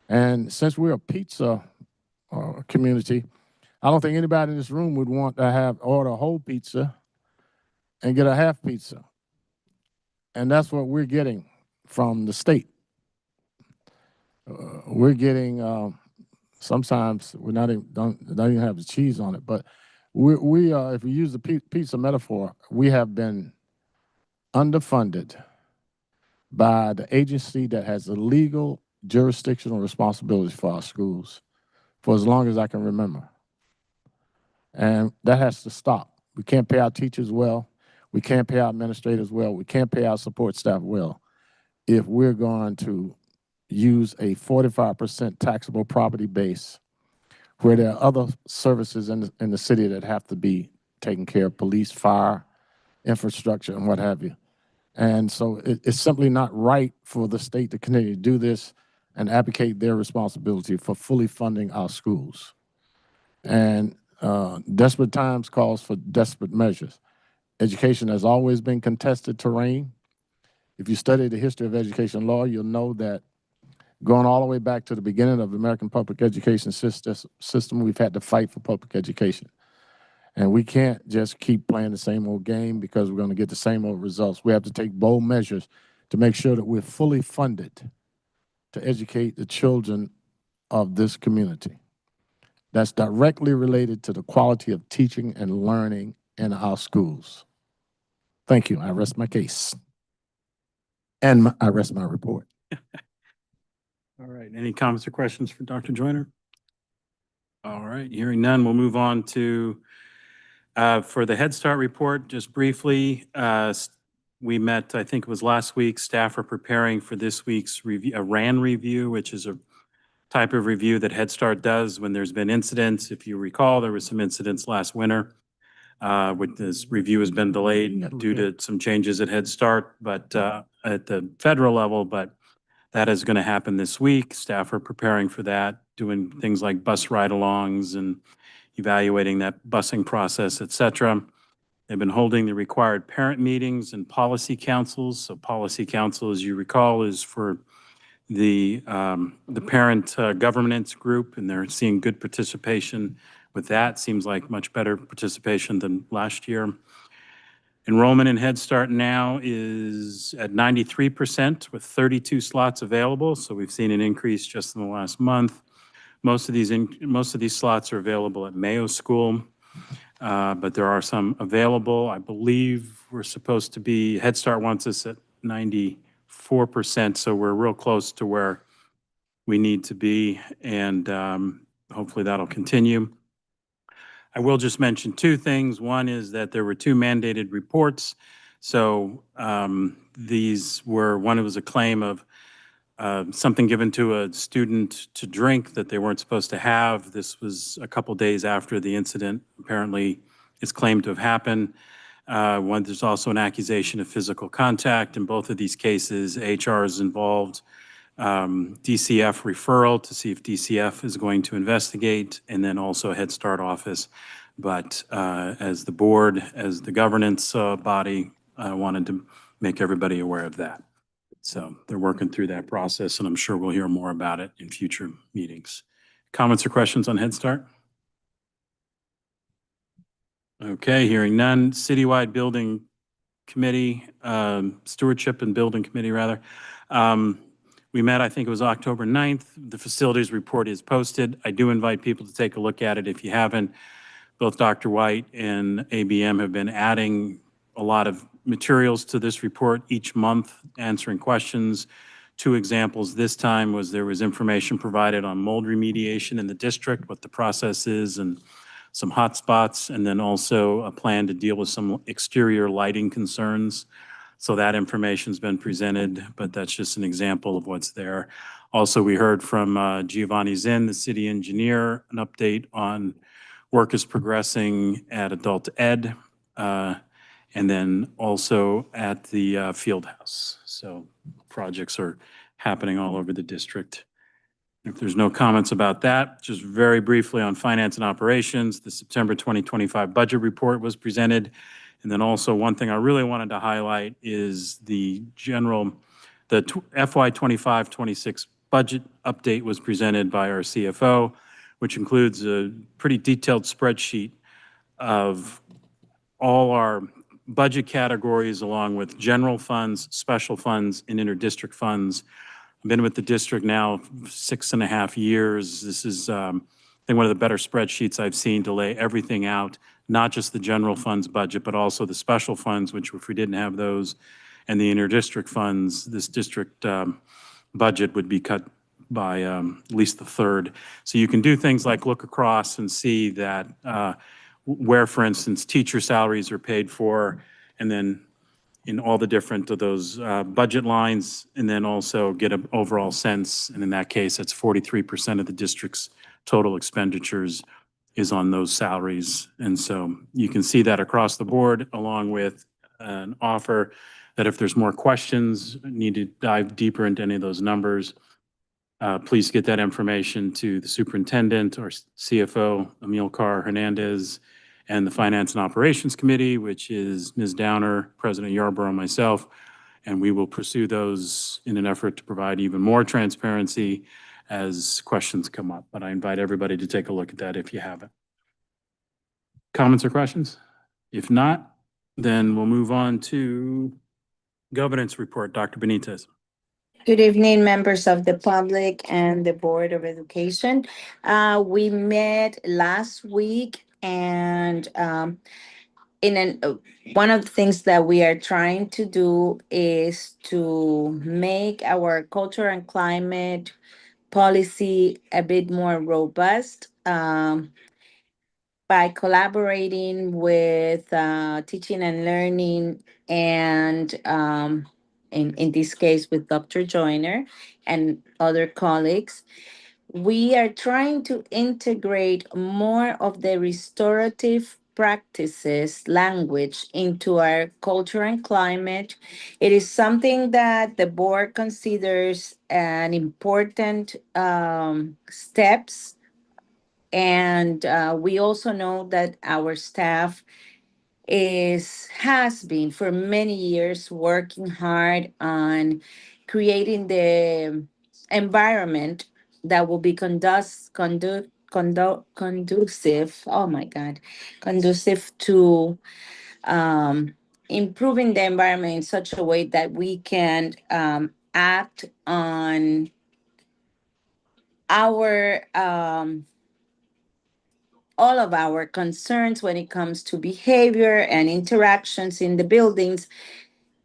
[SPEAKER 8] And since we're a pizza community, I don't think anybody in this room would want to order a whole pizza and get a half pizza. And that's what we're getting from the state. We're getting, sometimes we don't even have the cheese on it, but we if we use the pizza metaphor, we have been underfunded by the agency that has the legal jurisdictional responsibility for our schools for as long as I can remember. And that has to stop. We can't pay our teachers well. We can't pay our administrators well. We can't pay our support staff well if we're going to use a 45% taxable property base where there are other services in the city that have to be taken care of, police, fire, infrastructure, and what have you. And so it's simply not right for the state to continue to do this and abdicate their responsibility for fully funding our schools. And desperate times calls for desperate measures. Education has always been contested terrain. If you study the history of education law, you'll know that going all the way back to the beginning of the American public education system, we've had to fight for public education. And we can't just keep playing the same old game because we're going to get the same old results. We have to take bold measures to make sure that we're fully funded to educate the children of this community. That's directly related to the quality of teaching and learning in our schools. Thank you. I rest my case. And I rest my report.
[SPEAKER 1] All right, any comments or questions for Dr. Joyner? All right, hearing none, we'll move on to, for the Head Start report, just briefly, we met, I think it was last week, staff are preparing for this week's review, a RAN review, which is a type of review that Head Start does when there's been incidents. If you recall, there was some incidents last winter. With this review has been delayed due to some changes at Head Start, but at the federal level, but that is going to happen this week. Staff are preparing for that, doing things like bus ride-alongs and evaluating that busing process, et cetera. They've been holding the required parent meetings and policy councils. So policy council, as you recall, is for the parent governance group, and they're seeing good participation with that. Seems like much better participation than last year. Enrollment in Head Start now is at 93% with 32 slots available. So we've seen an increase just in the last month. Most of these slots are available at Mayo School, but there are some available. I believe we're supposed to be, Head Start wants us at 94%, so we're real close to where we need to be, and hopefully that'll continue. I will just mention two things. One is that there were two mandated reports. So these were, one was a claim of something given to a student to drink that they weren't supposed to have. This was a couple days after the incident apparently is claimed to have happened. There's also an accusation of physical contact. In both of these cases, HR is involved. DCF referral to see if DCF is going to investigate, and then also Head Start office. But as the board, as the governance body, I wanted to make everybody aware of that. So they're working through that process, and I'm sure we'll hear more about it in future meetings. Comments or questions on Head Start? Okay, hearing none. Citywide Building Committee, Stewardship and Building Committee, rather. We met, I think it was October 9th. The facilities report is posted. I do invite people to take a look at it if you haven't. Both Dr. White and ABM have been adding a lot of materials to this report each month, answering questions. Two examples this time was there was information provided on mold remediation in the district, what the process is, and some hot spots, and then also a plan to deal with some exterior lighting concerns. So that information's been presented, but that's just an example of what's there. Also, we heard from Giovanni Zinn, the city engineer, an update on work is progressing at Adult Ed, and then also at the field house. So projects are happening all over the district. If there's no comments about that, just very briefly on finance and operations, the September 2025 budget report was presented. And then also one thing I really wanted to highlight is the FY 25-26 budget update was presented by our CFO, which includes a pretty detailed spreadsheet of all our budget categories along with general funds, special funds, and interdistrict funds. I've been with the district now 6.5 years. This is, I think, one of the better spreadsheets I've seen to lay everything out, not just the general funds budget, but also the special funds, which if we didn't have those, and the interdistrict funds, this district budget would be cut by at least a third. So you can do things like look across and see that where, for instance, teacher salaries are paid for, and then in all the different of those budget lines, and then also get an overall sense. And in that case, that's 43% of the district's total expenditures is on those salaries. And so you can see that across the board, along with an offer that if there's more questions, need to dive deeper into any of those numbers, please get that information to the superintendent or CFO, Amilcar Hernandez, and the Finance and Operations Committee, which is Ms. Downer, President Yarborough, and myself, and we will pursue those in an effort to provide even more transparency as questions come up. But I invite everybody to take a look at that if you haven't. Comments or questions? If not, then we'll move on to governance report. Dr. Benitez.
[SPEAKER 6] Good evening, members of the public and the Board of Education. We met last week, and one of the things that we are trying to do is to make our culture and climate policy a bit more robust by collaborating with teaching and learning, and in this case with Dr. Joyner and other colleagues. We are trying to integrate more of the restorative practices language into our culture and climate. It is something that the board considers an important steps. And we also know that our staff has been for many years working hard on creating the environment that will be conducive, oh my God, conducive to improving the environment in such a way that we can act on our all of our concerns when it comes to behavior and interactions in the buildings,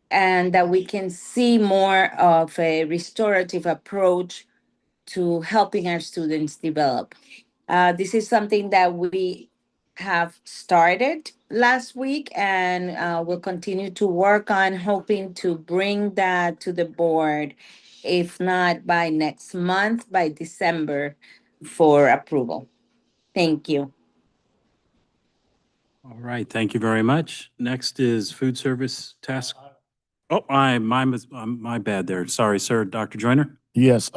[SPEAKER 6] and that we can see more of a restorative approach to helping our students develop. This is something that we have started last week, and we'll continue to work on, hoping to bring that to the board, if not by next month, by December, for approval. Thank you.
[SPEAKER 1] All right, thank you very much. Next is food service task. Oh, my bad there. Sorry, sir. Dr. Joyner?
[SPEAKER 8] Yes,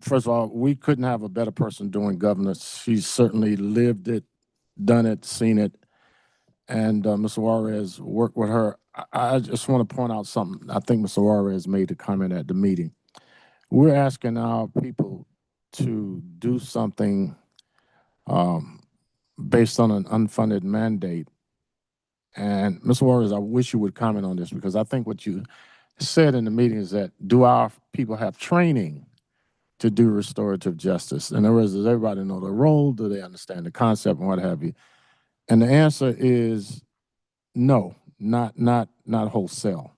[SPEAKER 8] first of all, we couldn't have a better person doing governance. She's certainly lived it, done it, seen it. And Mr. Juarez worked with her. I just want to point out something. I think Mr. Juarez made a comment at the meeting. We're asking our people to do something based on an unfunded mandate. And Mr. Juarez, I wish you would comment on this, because I think what you said in the meeting is that, do our people have training to do restorative justice? In other words, does everybody know their role? Do they understand the concept and what have you? And the answer is no, not wholesale.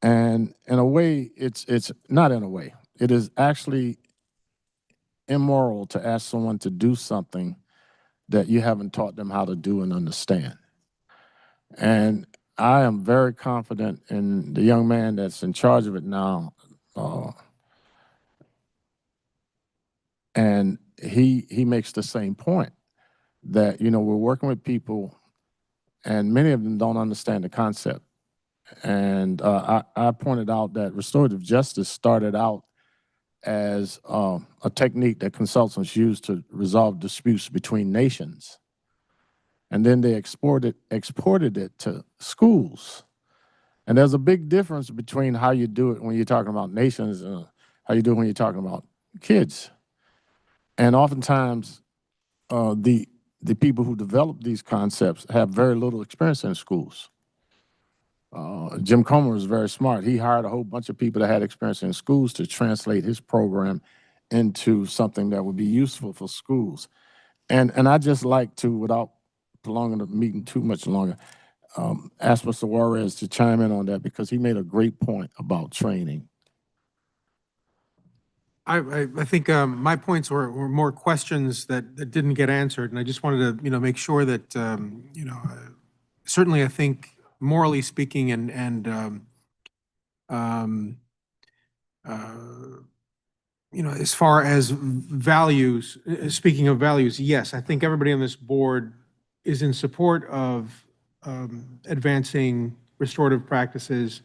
[SPEAKER 8] And in a way, it's not in a way. It is actually immoral to ask someone to do something that you haven't taught them how to do and understand. And I am very confident in the young man that's in charge of it now. And he makes the same point, that, we're working with people and many of them don't understand the concept. And I pointed out that restorative justice started out as a technique that consultants use to resolve disputes between nations. And then they exported it to schools. And there's a big difference between how you do it when you're talking about nations and how you do it when you're talking about kids. And oftentimes, the people who develop these concepts have very little experience in schools. Jim Comer was very smart. He hired a whole bunch of people that had experience in schools to translate his program into something that would be useful for schools. And I just like to, without prolonging the meeting too much longer, ask Mr. Juarez to chime in on that because he made a great point about training.
[SPEAKER 5] I think my points were more questions that didn't get answered, and I just wanted to, make sure that, certainly I think morally speaking and as far as values, speaking of values, yes, I think everybody on this board is in support of advancing restorative practices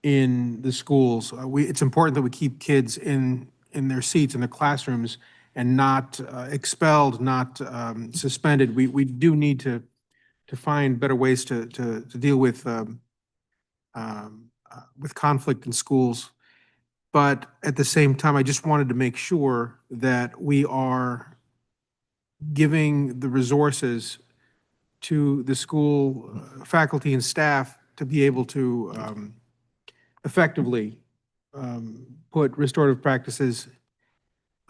[SPEAKER 5] in the schools. It's important that we keep kids in their seats in their classrooms and not expelled, not suspended. We do need to find better ways to deal with conflict in schools. But at the same time, I just wanted to make sure that we are giving the resources to the school faculty and staff to be able to effectively put restorative practices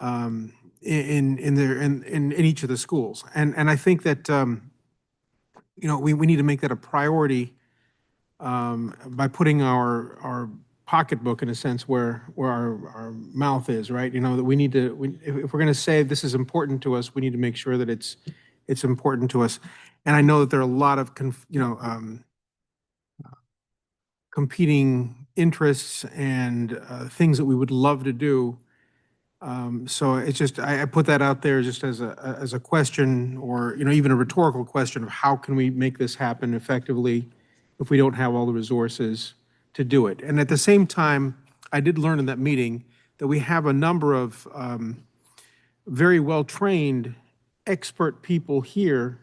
[SPEAKER 5] in each of the schools. And I think that we need to make that a priority by putting our pocketbook in a sense where our mouth is, right? That we need to, if we're going to say this is important to us, we need to make sure that it's important to us. And I know that there are a lot of competing interests and things that we would love to do. So it's just, I put that out there just as a question, or even a rhetorical question of how can we make this happen effectively if we don't have all the resources to do it. And at the same time, I did learn in that meeting that we have a number of very well-trained expert people here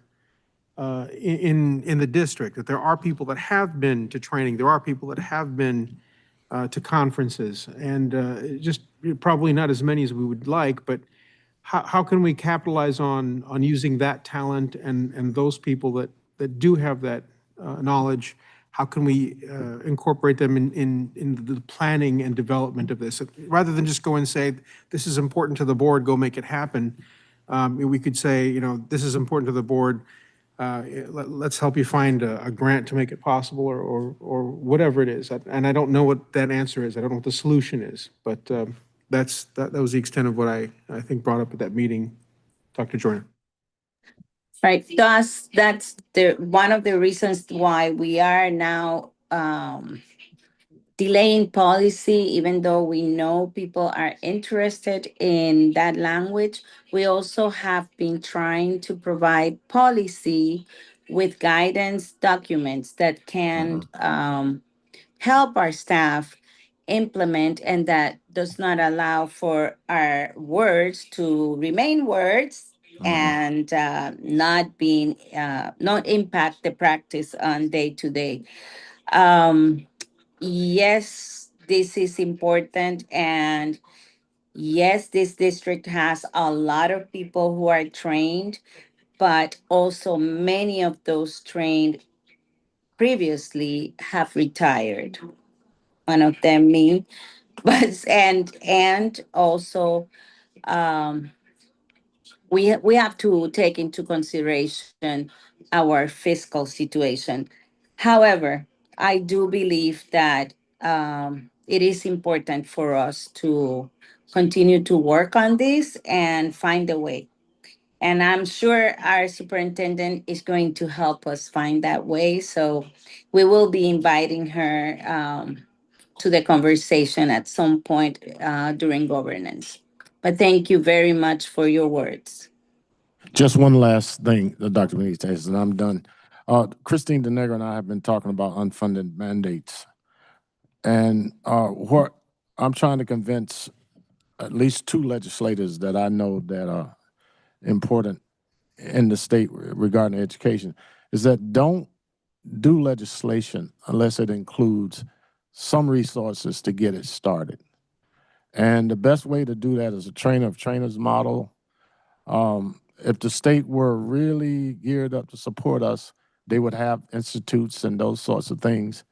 [SPEAKER 5] in the district, that there are people that have been to training, there are people that have been to conferences, and just probably not as many as we would like, but how can we capitalize on using that talent and those people that do have that knowledge? How can we incorporate them in the planning and development of this? Rather than just go and say, this is important to the board, go make it happen. We could say, this is important to the board. Let's help you find a grant to make it possible, or whatever it is. And I don't know what that answer is. I don't know what the solution is. But that was the extent of what I think brought up at that meeting, Dr. Joyner.
[SPEAKER 6] Right, thus, that's one of the reasons why we are now delaying policy, even though we know people are interested in that language. We also have been trying to provide policy with guidance documents that can help our staff implement, and that does not allow for our words to remain words and not impact the practice on day to day. Yes, this is important, and yes, this district has a lot of people who are trained, but also many of those trained previously have retired. One of them, me, but and also we have to take into consideration our fiscal situation. However, I do believe that it is important for us to continue to work on this and find a way. And I'm sure our superintendent is going to help us find that way. So we will be inviting her to the conversation at some point during governance. But thank you very much for your words.
[SPEAKER 8] Just one last thing, Dr. Benitez, and I'm done. Christine DeNegro and I have been talking about unfunded mandates. And what I'm trying to convince at least two legislators that I know that are important in the state regarding education, is that don't do legislation unless it includes some resources to get it started. And the best way to do that is a trainer of trainers model. If the state were really geared up to support us, they would have institutes and those sorts of things.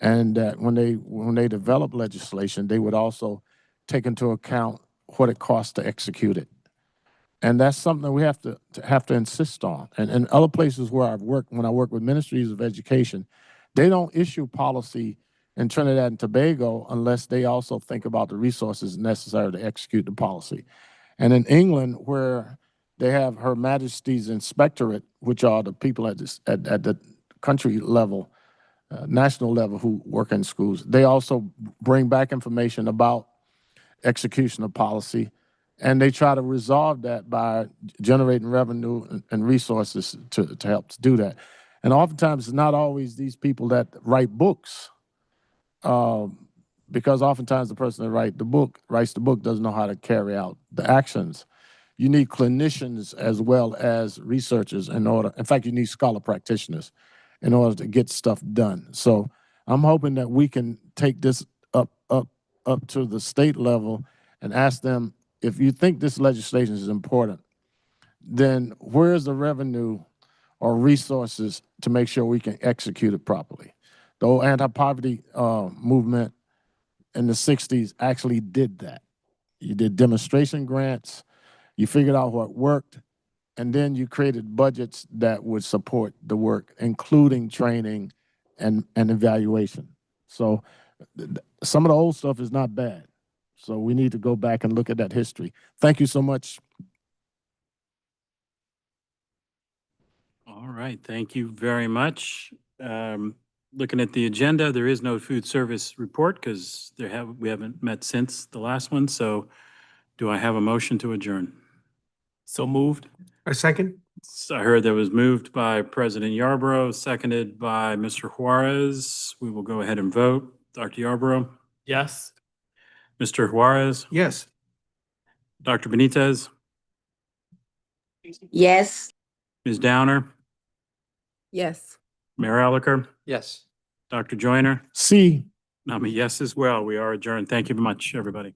[SPEAKER 8] And that when they develop legislation, they would also take into account what it costs to execute it. And that's something that we have to insist on. And in other places where I've worked, when I work with ministries of education, they don't issue policy in Trinidad and Tobago unless they also think about the resources necessary to execute the policy. And in England, where they have Her Majesty's Inspectorate, which are the people at the country level, national level who work in schools, they also bring back information about execution of policy, and they try to resolve that by generating revenue and resources to help to do that. And oftentimes, it's not always these people that write books, because oftentimes the person that writes the book doesn't know how to carry out the actions. You need clinicians as well as researchers in fact, you need scholar practitioners in order to get stuff done. So I'm hoping that we can take this up to the state level and ask them, if you think this legislation is important, then where's the revenue or resources to make sure we can execute it properly? The old anti-poverty movement in the 60s actually did that. You did demonstration grants, you figured out what worked, and then you created budgets that would support the work, including training and evaluation. So some of the old stuff is not bad. So we need to go back and look at that history. Thank you so much.
[SPEAKER 1] All right, thank you very much. Looking at the agenda, there is no food service report because we haven't met since the last one. So do I have a motion to adjourn?
[SPEAKER 2] So moved.
[SPEAKER 5] A second?
[SPEAKER 1] So I heard that was moved by President Yarborough, seconded by Mr. Juarez. We will go ahead and vote. Dr. Yarborough,
[SPEAKER 2] Yes.
[SPEAKER 1] Mr. Juarez,
[SPEAKER 5] Yes.
[SPEAKER 1] Dr. Benitez,
[SPEAKER 6] Yes.
[SPEAKER 1] Ms. Downer,
[SPEAKER 9] Yes.
[SPEAKER 1] Mayor Elicker,
[SPEAKER 10] Yes.
[SPEAKER 1] Dr. Joyner.
[SPEAKER 8] See.
[SPEAKER 1] I'm a yes as well. We are adjourned. Thank you very much, everybody.